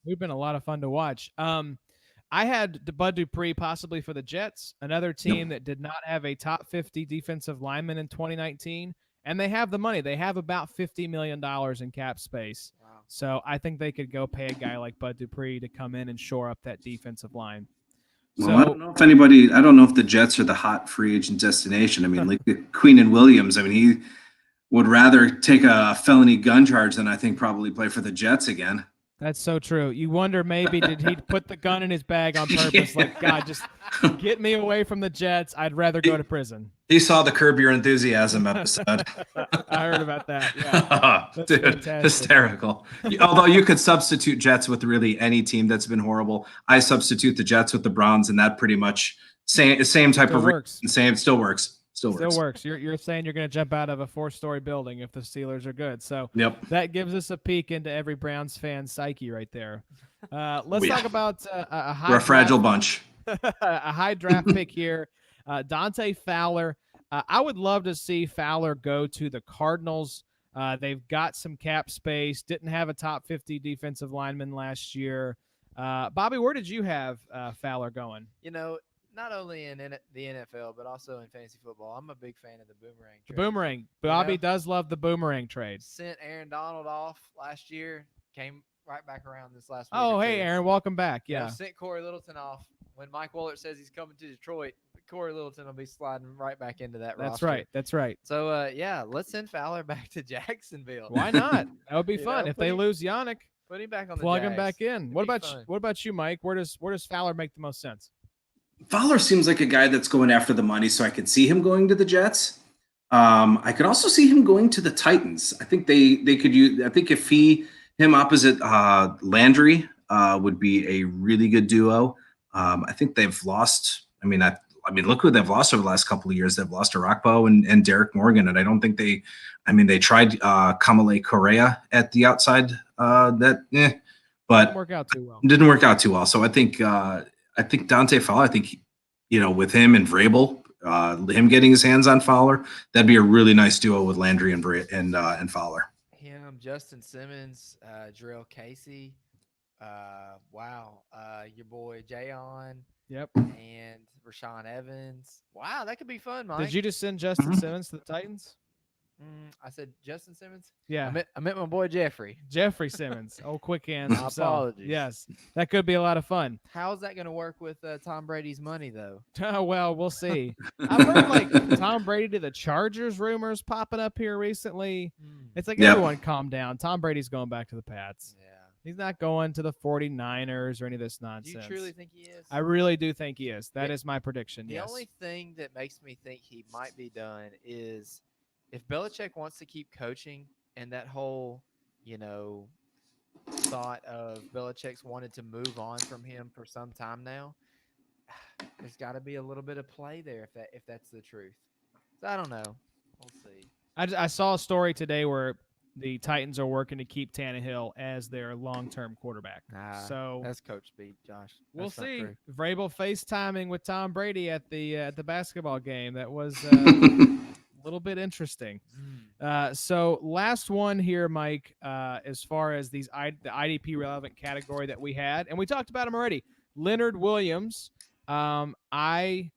We've been a lot of fun to watch. I had Bud Dupree possibly for the Jets, another team that did not have a top 50 defensive lineman in 2019. And they have the money. They have about $50 million in cap space. Wow. So I think they could go pay a guy like Bud Dupree to come in and shore up that defensive line. Well, I don't know if the Jets are the hot free agent destination. I mean, like Queen and Williams, I mean, he would rather take a felony gun charge than I think probably play for the Jets again. That's so true. You wonder maybe did he put the gun in his bag on purpose? Like, God, just get me away from the Jets. I'd rather go to prison. He saw the Curb Your Enthusiasm episode. I heard about that. Yeah, dude, fantastic. Hysterical. Although you could substitute Jets with really any team that's been horrible. I substitute the Jets with the Browns, and that pretty much same type still of works. Still works. Still works. You're saying you're going to jump out of a 4-story building if the Steelers are good. So that gives us a peek into every Browns fan's psyche right there. Let's talk about we're a fragile bunch. A high draft pick here, Dante Fowler. I would love to see Fowler go to the Cardinals. They've got some cap space. Didn't have a top 50 defensive lineman last year. Bobby, where did you have Fowler going? Not only in the NFL, but also in fantasy football. I'm a big fan of the boomerang trade. The boomerang. Bobby does love the boomerang trade. Sent Aaron Donald off last year, came right back around this last week. Oh, hey, Aaron, welcome back. Yeah. Sent Cory Littleton off. When Mike Woellert says he's coming to Detroit, Cory Littleton will be sliding right back into that roster. That's right. So, let's send Fowler back to Jacksonville. Why not? That would be fun. If they lose Yannick, put him back on plug him back in. What about you, Mike? Where does Fowler make the most sense? Fowler seems like a guy that's going after the money, so I could see him going to the Jets. I could also see him going to the Titans. I think they could use. I think if him opposite Landry would be a really good duo. I think they've lost. I mean, look who they've lost over the last couple of years. They've lost Arakpo and Derek Morgan, and I don't think they. I mean, they tried Kamale Correa at the outside. But didn't work out too well. So I think Dante Fowler, with him and Vrabel, him getting his hands on Fowler, that'd be a really nice duo with Landry and Fowler. Him, Justin Simmons, Jarrell Casey, your boy Jayon. Yep. And Rashawn Evans. Wow, that could be fun, Mike. Did you just send Justin Simmons to the Titans? I said Justin Simmons? Yeah. I meant my boy Jeffrey. Jeffrey Simmons. Oh, quick hands. Apologies. Yes. That could be a lot of fun. How is that going to work with Tom Brady's money, though? Well, we'll see. I've heard Tom Brady to the Chargers rumors popping up here recently. It's like everyone calm down. Tom Brady's going back to the Pats. Yeah. He's not going to the 49ers or any of this nonsense. Do you truly think he is? I really do think he is. That is my prediction, The only thing that makes me think he might be done is if Belichick wants to keep coaching and that whole, thought of Belichick's wanted to move on from him for some time now, there's got to be a little bit of play there if that's the truth. So I don't know. We'll see. I saw a story today where the Titans are working to keep Tannehill as their long-term quarterback. So that's coach speed, Josh. We'll see. Vrabel FaceTiming with Tom Brady at the basketball game. That was little bit interesting. Mm. So last one here, Mike, as far as the IDP relevant category that we had, and we talked about him already, Leonard Williams. I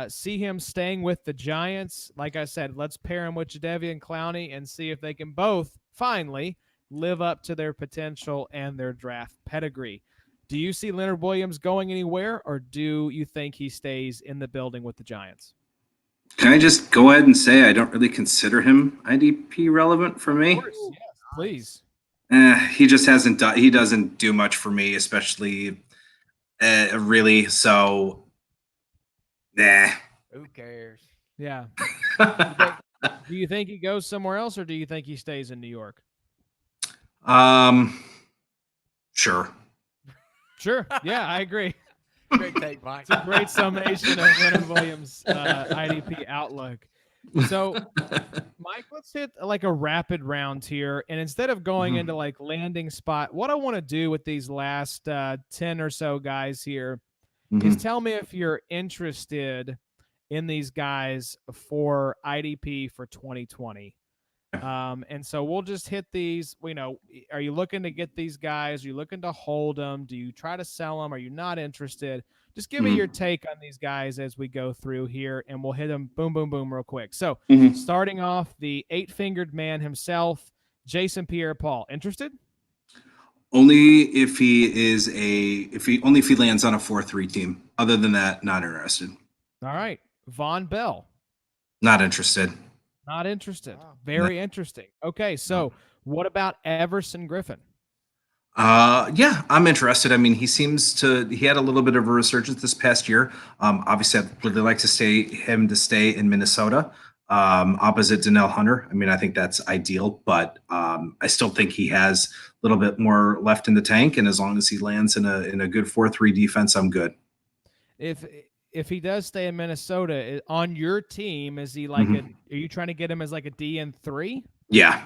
see him staying with the Giants. Like I said, let's pair him with Jadeveon Clowney and see if they can both finally live up to their potential and their draft pedigree. Do you see Leonard Williams going anywhere, or do you think he stays in the building with the Giants? Can I just go ahead and say I don't really consider him IDP relevant for me? Of course, yes, please. He just hasn't done. He doesn't do much for me, especially really. So, nah. Who cares? Yeah. Do you think he goes somewhere else, or do you think he stays in New York? Sure. Sure. Yeah, I agree. Great take, Mike. It's a great summation of Leonard Williams' IDP outlook. So, Mike, let's hit like a rapid round here. And instead of going into like landing spot, what I want to do with these last 10 or so guys here is tell me if you're interested in these guys for IDP for 2020. And so we'll just hit these. Are you looking to get these guys? Are you looking to hold them? Do you try to sell them? Are you not interested? Just give me your take on these guys as we go through here, and we'll hit them boom, boom, boom real quick. So starting off, the 8-fingered man himself, Jason Pierre-Paul. Interested? Only if he lands on a 4-3 team. Other than that, not interested. All right. Von Bell. Not interested. Not interested. Wow. Very interesting. Okay, so what about Everson Griffin? Yeah, I'm interested. I mean, he had a little bit of a resurgence this past year. Obviously, I'd really like to stay in Minnesota, opposite Danielle Hunter. I mean, I think that's ideal, but I still think he has a little bit more left in the tank. And as long as he lands in a good 4-3 defense, I'm good. If he does stay in Minnesota on your team, is he like are you trying to get him as like a DN3? Yeah,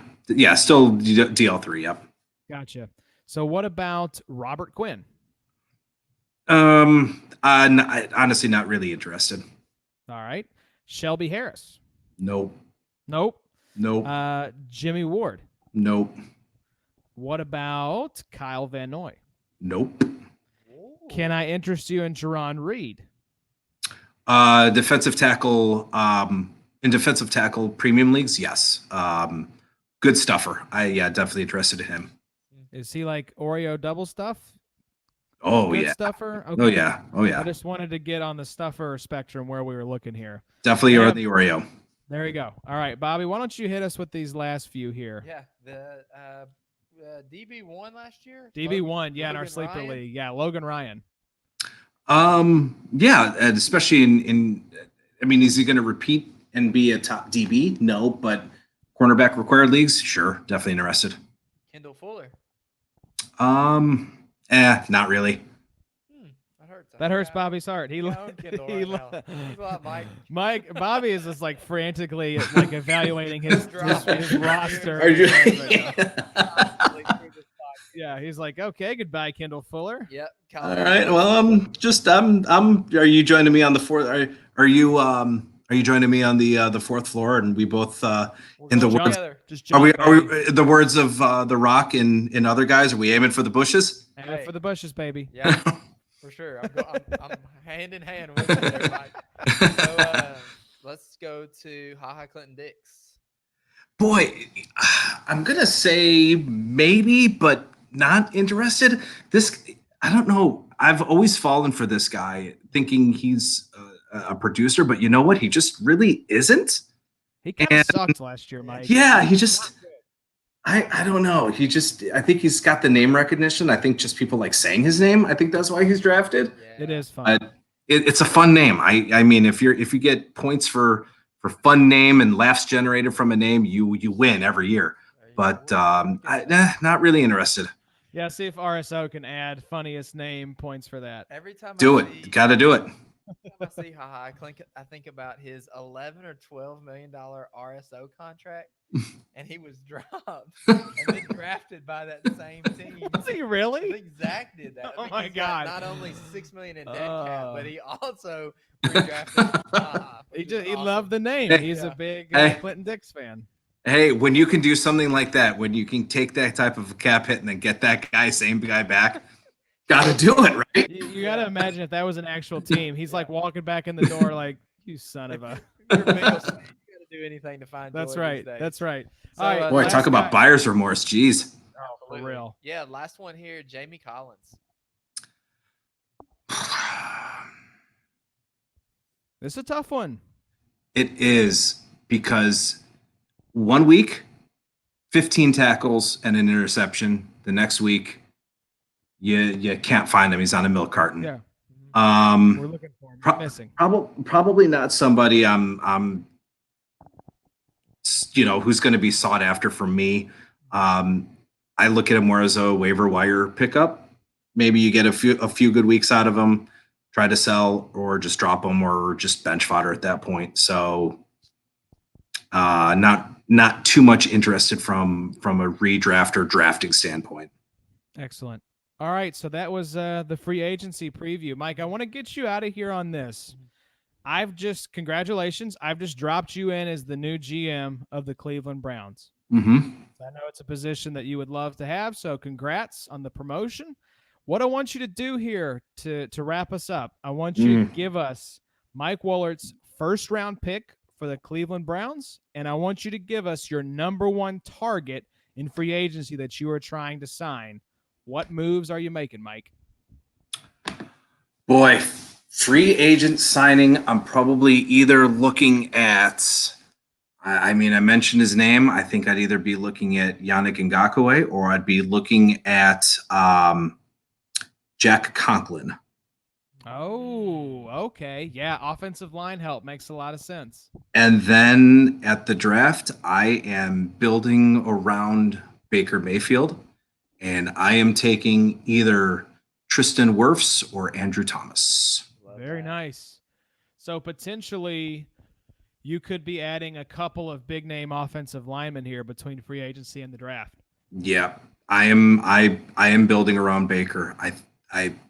still DL3. Yep. Gotcha. So what about Robert Quinn? Honestly, not really interested. All right. Shelby Harris. Nope. Jimmy Ward. Nope. What about Kyle Van Noy? Nope. Can I interest you in Jerron Reed? Defensive tackle, in defensive tackle premium leagues, yes. Good stuffer. Definitely interested in him. Is he like Oreo double stuff? Oh, Good yeah. Stuffer? Okay. Oh, yeah. I just wanted to get on the stuffer spectrum where we were looking here. Definitely on the Oreo. There you go. All right, Bobby, why don't you hit us with these last few here? Yeah, the DB1 last year. DB1, in our sleeper Ryan? league. Yeah, Logan Ryan. Yeah, and especially I mean, is he going to repeat and be a top DB? No, but cornerback required leagues, sure, definitely interested. Kendall Fuller. Not really. That hurts. That hurts Bobby's heart. I own Kendall right now. Thanks a lot, Mike. Bobby is just like frantically like evaluating his roster. Are you? Yeah, he's like, okay, goodbye, Kendall Fuller. Yep. All right. Well, are you joining me on the fourth? Are you joining me on the fourth floor? And we both in the words. Are we the words of The Rock and other guys? Are we aiming for the bushes? Aiming for the bushes, baby. Yeah, for sure. I'm hand in hand with you there, Mike. So let's go to Ha Clinton Dix. Boy, I'm gonna say maybe, but not interested. I don't know. I've always fallen for this guy, thinking he's a producer, but you know what? He just really isn't. He kind of sucked last year, Mike. Yeah, he just. I don't know. I think he's got the name recognition. I think just people like saying his name. I think that's why he's drafted. Yeah. It is fun. It's a fun name. I mean, if you get points for fun name and laughs generated from a name, you win every year. But not really interested. Yeah, see if RSO can add funniest name points for that. Every time Got to do it. I see I think about his 11 or 12 million dollar RSO contract, and he was dropped and then drafted by that same team. Was he I really? think Zach did that. Oh I think my he's got God. not only $6 million in dead cap, Oh. but he also redrafted Zaha, He which is he awesome. loved the name. Hey. He's a Yeah. big Hey. Clinton Dix fan. Hey, when you can do something like that, when you can take that type of a cap hit and then get that same guy back, got to do it, right? You got to imagine if that was an actual team. He's like walking back in the door like, you son of a. You're a Bengals fan, you got to do anything to find That's joy right. these days. That's right. So, All right. Boy, last talk about guy. buyer's remorse. Jeez. For real. Yeah, last one here, Jamie Collins. This is a tough one. It is, because 1 week, 15 tackles and an interception. The next week, you can't find him. He's on a milk carton. Yeah. We're looking for him. He's missing. Probably not somebody I'm who's going to be sought after from me. I look at him more as a waiver wire pickup. Maybe you get a few good weeks out of him, try to sell, or just drop him, or just bench fodder at that point. So not too much interested from a redraft or drafting standpoint. Excellent. All right, so that was the free agency preview. Mike, I want to get you out of here on this. Congratulations. I've just dropped you in as the new GM of the Cleveland Browns. Mm-hmm. I know it's a position that you would love to have, so congrats on the promotion. What I want you to do here to wrap us up, I want you to give us Mike Woellert's first-round pick for the Cleveland Browns, and I want you to give us your number one target in free agency that you are trying to sign. What moves are you making, Mike? Boy, free agent signing, I'm probably either looking at, I mentioned his name. I think I'd either be looking at Yannick Ngakoue, or I'd be looking at Jack Conklin. Oh, okay. Yeah, offensive line help makes a lot of sense. And then at the draft, I am building around Baker Mayfield, and I am taking either Tristan Wirfs or Andrew Thomas. Very nice. So potentially you could be adding a couple of big name offensive linemen here between free agency and the draft. Yeah, I am building around Baker. I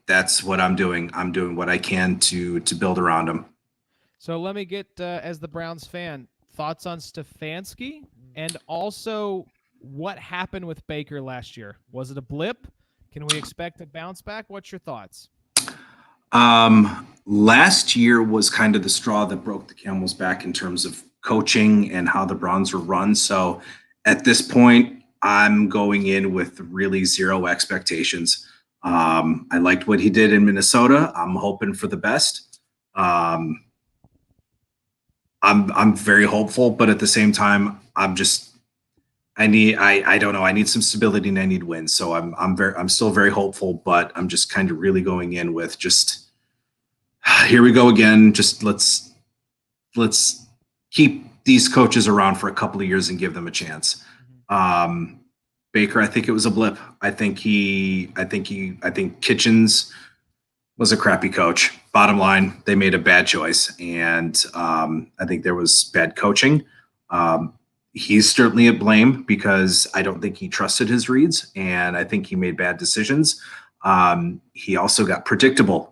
that's what I'm doing. I'm doing what I can to build around him. So let me get, as the Browns fan, thoughts on Stefanski, and also what happened with Baker last year. Was it a blip? Can we expect a bounce back? What's your thoughts? Last year was kind of the straw that broke the camel's back in terms of coaching and how the Browns were run. So at this point, I'm going in with really zero expectations. I liked what he did in Minnesota. I'm hoping for the best. I'm very hopeful, but at the same time, I don't know. I need some stability and I need wins. So I'm still very hopeful, but I'm just kind of really going in with just, here we go again. Just let's keep these coaches around for a couple of years and give them a chance. Baker, I think it was a blip. I think Kitchens was a crappy coach. Bottom line, they made a bad choice, and I think there was bad coaching. He's certainly at blame because I don't think he trusted his reads, and I think he made bad decisions. He also got predictable.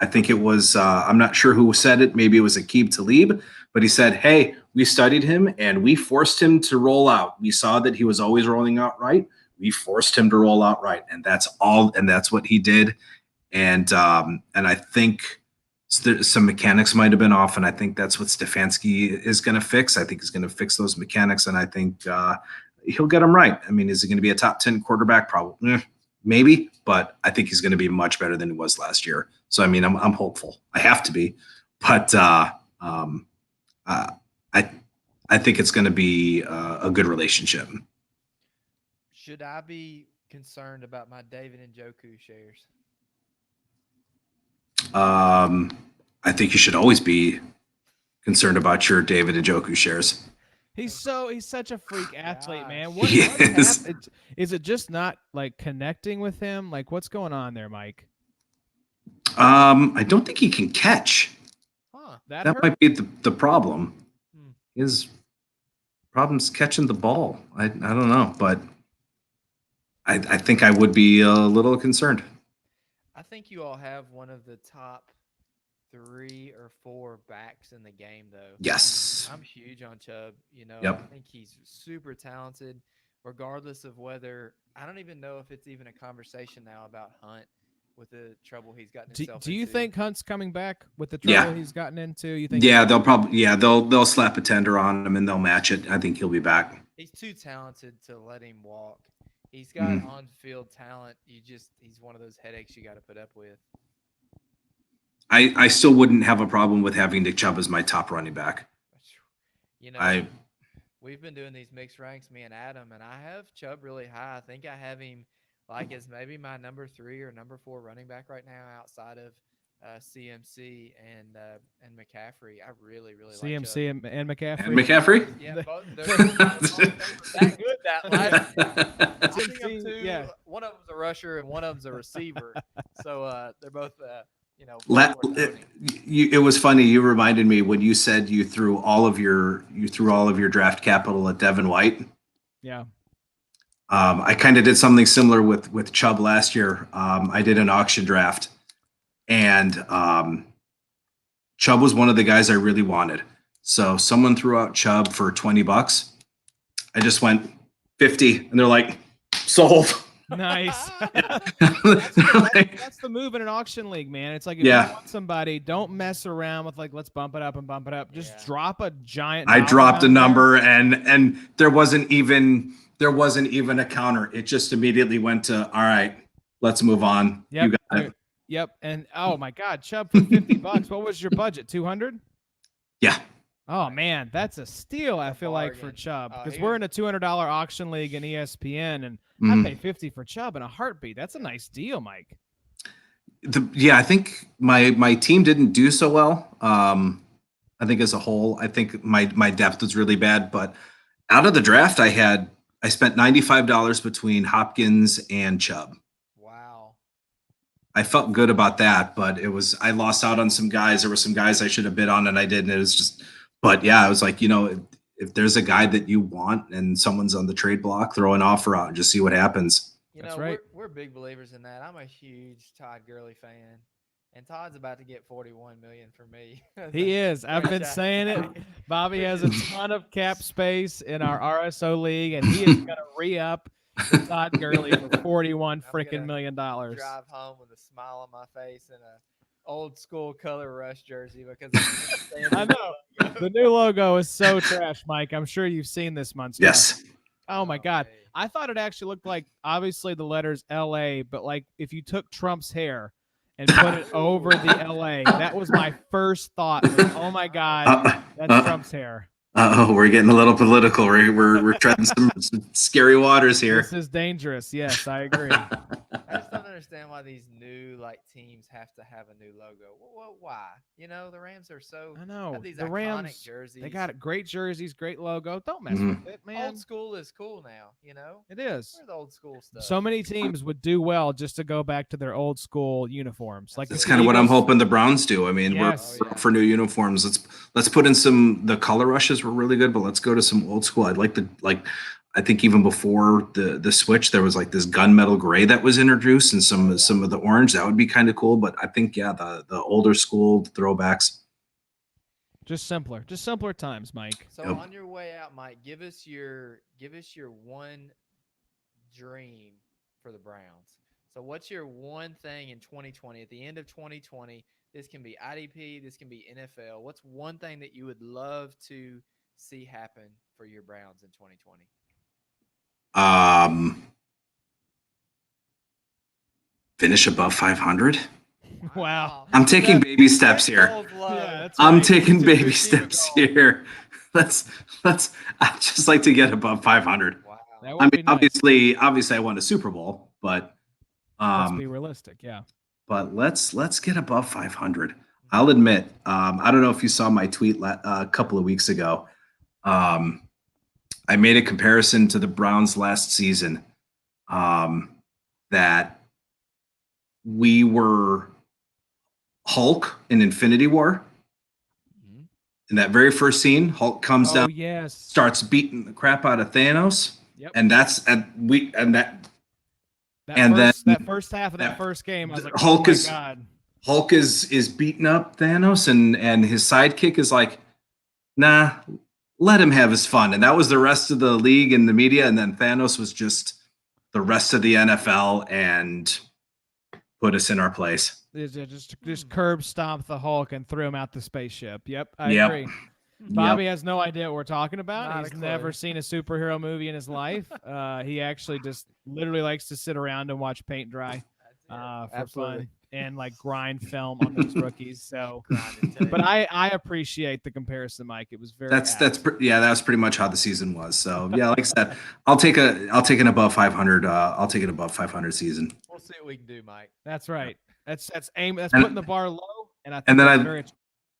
I think it was, I'm not sure who said it. Maybe it was Aqib Talib, but he said, hey, we studied him and we forced him to roll out. We saw that he was always rolling out right. We forced him to roll out right. And that's all. And that's what he did. And I think some mechanics might have been off. And I think that's what Stefanski is going to fix. I think he's going to fix those mechanics. And I think he'll get them right. I mean, is he going to be a top 10 quarterback? Probably. Maybe, but I think he's going to be much better than he was last year. So, I mean, I'm hopeful. I have to be, but I think it's going to be a good relationship. Should I be concerned about my David Njoku shares? I think you should always be concerned about your David Njoku shares. He's such a freak athlete, man. Yes. Is it just not like connecting with him? Like, what's going on there, Mike? I don't think he can catch. That That hurt. might be the problem. Hmm. His problem's catching the ball. I don't know, but I think I would be a little concerned. I think you all have one of the top 3 or 4 backs in the game, though. Yes. I'm huge on Chubb. Yep. I think he's super talented, regardless of whether I don't even know if it's even a conversation now about Hunt with the trouble he's gotten himself Do you into. think Hunt's coming back with the Yeah. trouble he's gotten into? You think? Yeah, they'll slap a tender on him and they'll match it. I think he'll be back. He's too talented to let him walk. He's got on-field talent. He's one of those headaches you got to put up with. I still wouldn't have a problem with having Nick Chubb as my top running back. We've been doing these mixed ranks, me and Adam, and I have Chubb really high. I think I have him like as maybe my number 3 or number 4 running back right now, outside of CMC and McCaffrey. I really like CMC Chubb. and McCaffrey. And McCaffrey? Yeah, both. They're that good that last. I think I'm two. Yeah. One of them's a rusher and one of them's a receiver. So they're both. It was funny. You reminded me when you said you threw all of your draft capital at Devin White. Yeah. I kind of did something similar with Chubb last year. I did an auction draft, and Chubb was one of the guys I really wanted. So someone threw out Chubb for $20. I just went 50, and they're like, sold. Nice. That's the move in an auction league, man. It's like if you want somebody, don't mess around with let's bump it up and bump it up. Just drop a giant. I dropped a number and there wasn't even a counter. It just immediately went to, all right, let's move on. Yep. You got it. Yep. And oh my God, Chubb for $50. What was your budget? 200? Yeah. Oh man, that's a steal. I feel like for Chubb, because we're in a $200 auction league in ESPN, and I pay 50 for Chubb in a heartbeat. That's a nice deal, Mike. I think my team didn't do so well. I think as a whole, I think my depth was really bad. But out of the draft, I spent $95 between Hopkins and Chubb. Wow. I felt good about that, but I lost out on some guys. There were some guys I should have bid on, and I didn't. It was just. But yeah, I was like, if there's a guy that you want and someone's on the trade block, throw an offer out and just see what happens. That's right. We're big believers in that. I'm a huge Todd Gurley fan, and Todd's about to get $41 million from me. He is. I've been saying it. Bobby has a ton of cap space in our RSO league, and he is going to re-up Todd Gurley for $41 freaking million. Drive home with a smile on my face and a old school color rush jersey because I know the new logo is so trash, Mike. I'm sure you've seen this month's. Yes. Oh my God. I thought it actually looked like obviously the letters LA, but like if you took Trump's hair and put it over the LA, that was my first thought. Oh my God, that's Trump's hair. Oh, we're getting a little political. We're treading some scary waters here. This is dangerous. Yes, I agree. I just don't understand why these new teams have to have a new logo. Well, why? The Rams are so. I know have these the iconic Rams jerseys. They got great jerseys, great logo. Don't mess with it, man. Old school is cool now. It is. Where's the old school stuff? So many teams would do well just to go back to their old school uniforms. Like that's kind of what I'm hoping the Browns do. I mean, we're for new uniforms. Let's put in the color rushes were really good, but let's go to some old school. I'd like I think even before the switch, there was this gunmetal gray that was introduced and some of the orange. That would be kind of cool. But I think the older school throwbacks. Just simpler times, Mike. So on your way out, Mike, give us your one dream for the Browns. So what's your one thing in 2020 at the end of 2020? This can be IDP, this can be NFL. What's one thing that you would love to see happen for your Browns in 2020? Finish above 500. Wow. I'm taking baby steps here. Yeah, I'm taking baby steps here. Let's I'd just like to get above 500. Wow. I mean, obviously I won a Super Bowl, but let's be realistic, yeah. But let's get above 500. I'll admit, I don't know if you saw my tweet a couple of weeks ago. I made a comparison to the Browns last season, that we were Hulk in Infinity War, in that very first scene, Hulk comes down, yes. starts beating the crap out of Thanos. Yep. And that first half of that first game, I was like, Hulk oh my God. Hulk is beating up Thanos, and his sidekick is like, nah, let him have his fun. And that was the rest of the league and the media. And then Thanos was just the rest of the NFL and put us in our place. Just curb stomped the Hulk and threw him out the spaceship. Yep, I agree. Bobby has no idea what we're talking about. He's never seen a superhero movie in his life. He actually just literally likes to sit around and watch paint dry for fun and like grind film on those rookies. So, but I appreciate the comparison, Mike. It was very that was pretty much how the season was. So yeah, like I said, I'll take an above 500. I'll take an above 500 season. We'll see what we can do, Mike. That's right. That's putting the bar low, and I think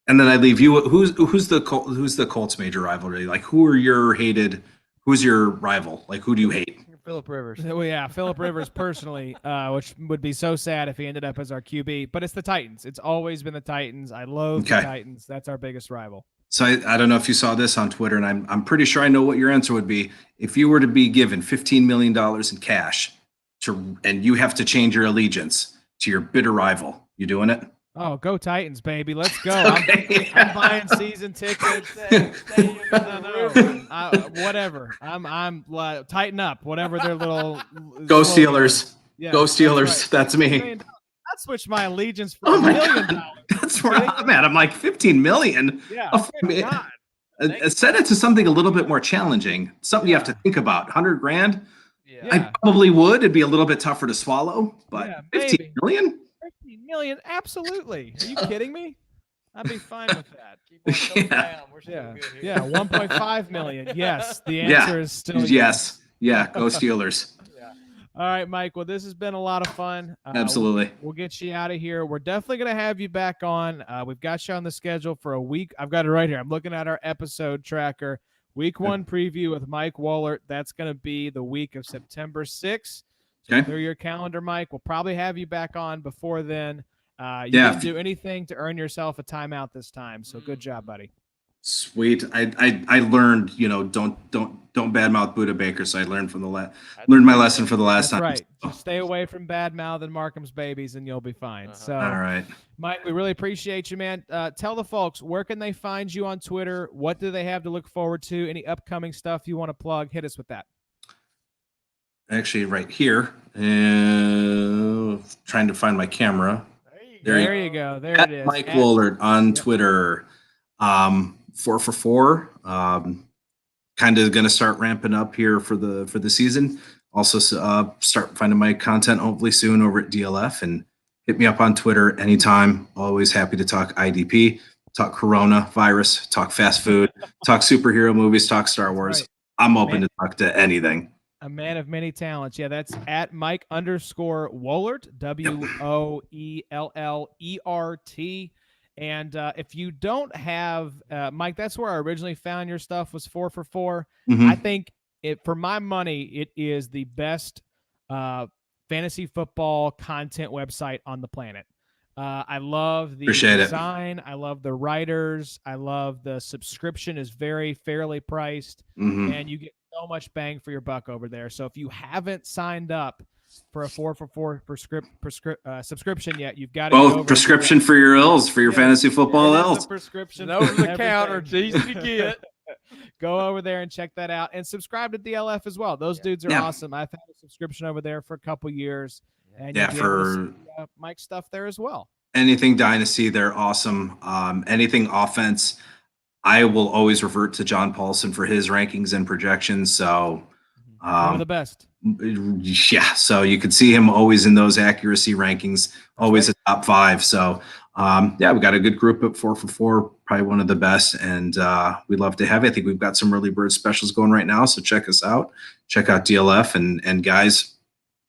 and then I leave you. Who's the Colts major rivalry? Like, who's your rival? Like, who do you hate? Phillip Rivers. Well, yeah, Phillip Rivers personally, which would be so sad if he ended up as our QB. But it's the Titans. It's always been the Titans. I loathe the Titans. That's our biggest rival. So I don't know if you saw this on Twitter, and I'm pretty sure I know what your answer would be. If you were to be given $15 million in cash and you have to change your allegiance to your bitter rival, you doing it? Oh, go Titans, baby. Let's go. Okay. I'm buying season tickets. Whatever. I'm tighten up. Whatever their little Go Steelers. Yeah, go Steelers. That's me. I'd switch my allegiance for $1 million. That's where I'm at. I'm like, 15 million. Yeah. Set it to something a little bit more challenging. Something you have to think about. 100 grand. Yeah. I probably would. It'd be a little bit tougher to swallow, but 15 million? 15 million? Absolutely. Are you kidding me? I'd be fine with that. Keep on down. We're still good here. 1.5 million. Yes. The answer is still yes. Yeah, go Steelers. All right, Mike. Well, this has been a lot of fun. Absolutely. We'll get you out of here. We're definitely going to have you back on. We've got you on the schedule for a week. I've got it right here. I'm looking at our episode tracker. Week 1 preview with Mike Woellert. That's going to be the week of September 6th. So clear your calendar, Mike. We'll probably have you back on before then. You didn't do anything to earn yourself a timeout this time. So good job, buddy. Sweet. I learned, don't badmouth Buda Baker. So I learned learned my lesson for the last time. Right. Just stay away from badmouth and Markham's babies, and you'll be fine. So, all right, Mike, we really appreciate you, man. Tell the folks, where can they find you on Twitter? What do they have to look forward to? Any upcoming stuff you want to plug? Hit us with that. Actually, right here. Trying to find my camera. There you go. There it is. Mike Woellert on Twitter. 4for4. Kind of going to start ramping up here for the season. Also, start finding my content hopefully soon over at DLF, and hit me up on Twitter anytime. Always happy to talk IDP, talk coronavirus, talk fast food, talk superhero movies, talk Star Wars. Right. I'm open to talk to anything. A man of many talents. Yeah, that's at Mike_Woellert, WOELLERT. And if you don't have, Mike, that's where I originally found your stuff, was 4for4. I think for my money, it is the best fantasy football content website on the planet. I love the design. I love the writers. I love the subscription is very fairly priced, and you get so much bang for your buck over there. So if you haven't signed up for a 4for4 subscription yet, you've got to prescription for your ills, for your fantasy football ills. Prescription over the counter, it's easy to get. Go over there and check that out, and subscribe to DLF as well. Those dudes are awesome. I've had a subscription over there for a couple years, and for Mike's stuff there as well. Anything Dynasty, they're awesome. Anything offense, I will always revert to John Paulson for his rankings and projections. So one of the best. Yeah, so you could see him always in those accuracy rankings, always a top 5. So we got a good group at 4for4, probably one of the best, and we'd love to have it. I think we've got some early bird specials going right now, so check us out. Check out DLF, and guys,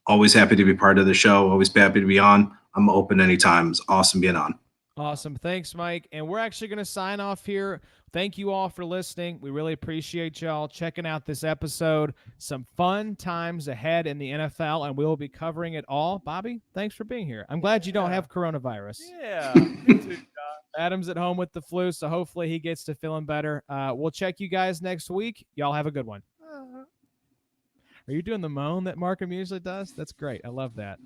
always happy to be part of the show. Always happy to be on. I'm open anytime. It's awesome being on. Awesome. Thanks, Mike. And we're actually going to sign off here. Thank you all for listening. We really appreciate y'all checking out this episode. Some fun times ahead in the NFL, and we'll be covering it all. Bobby, thanks for being here. I'm glad you don't have coronavirus. Yeah. You too, John. Adam's at home with the flu, so hopefully he gets to feeling better. We'll check you guys next week. Y'all have a good one. Are you doing the moan that Markham usually does? That's great. I love that.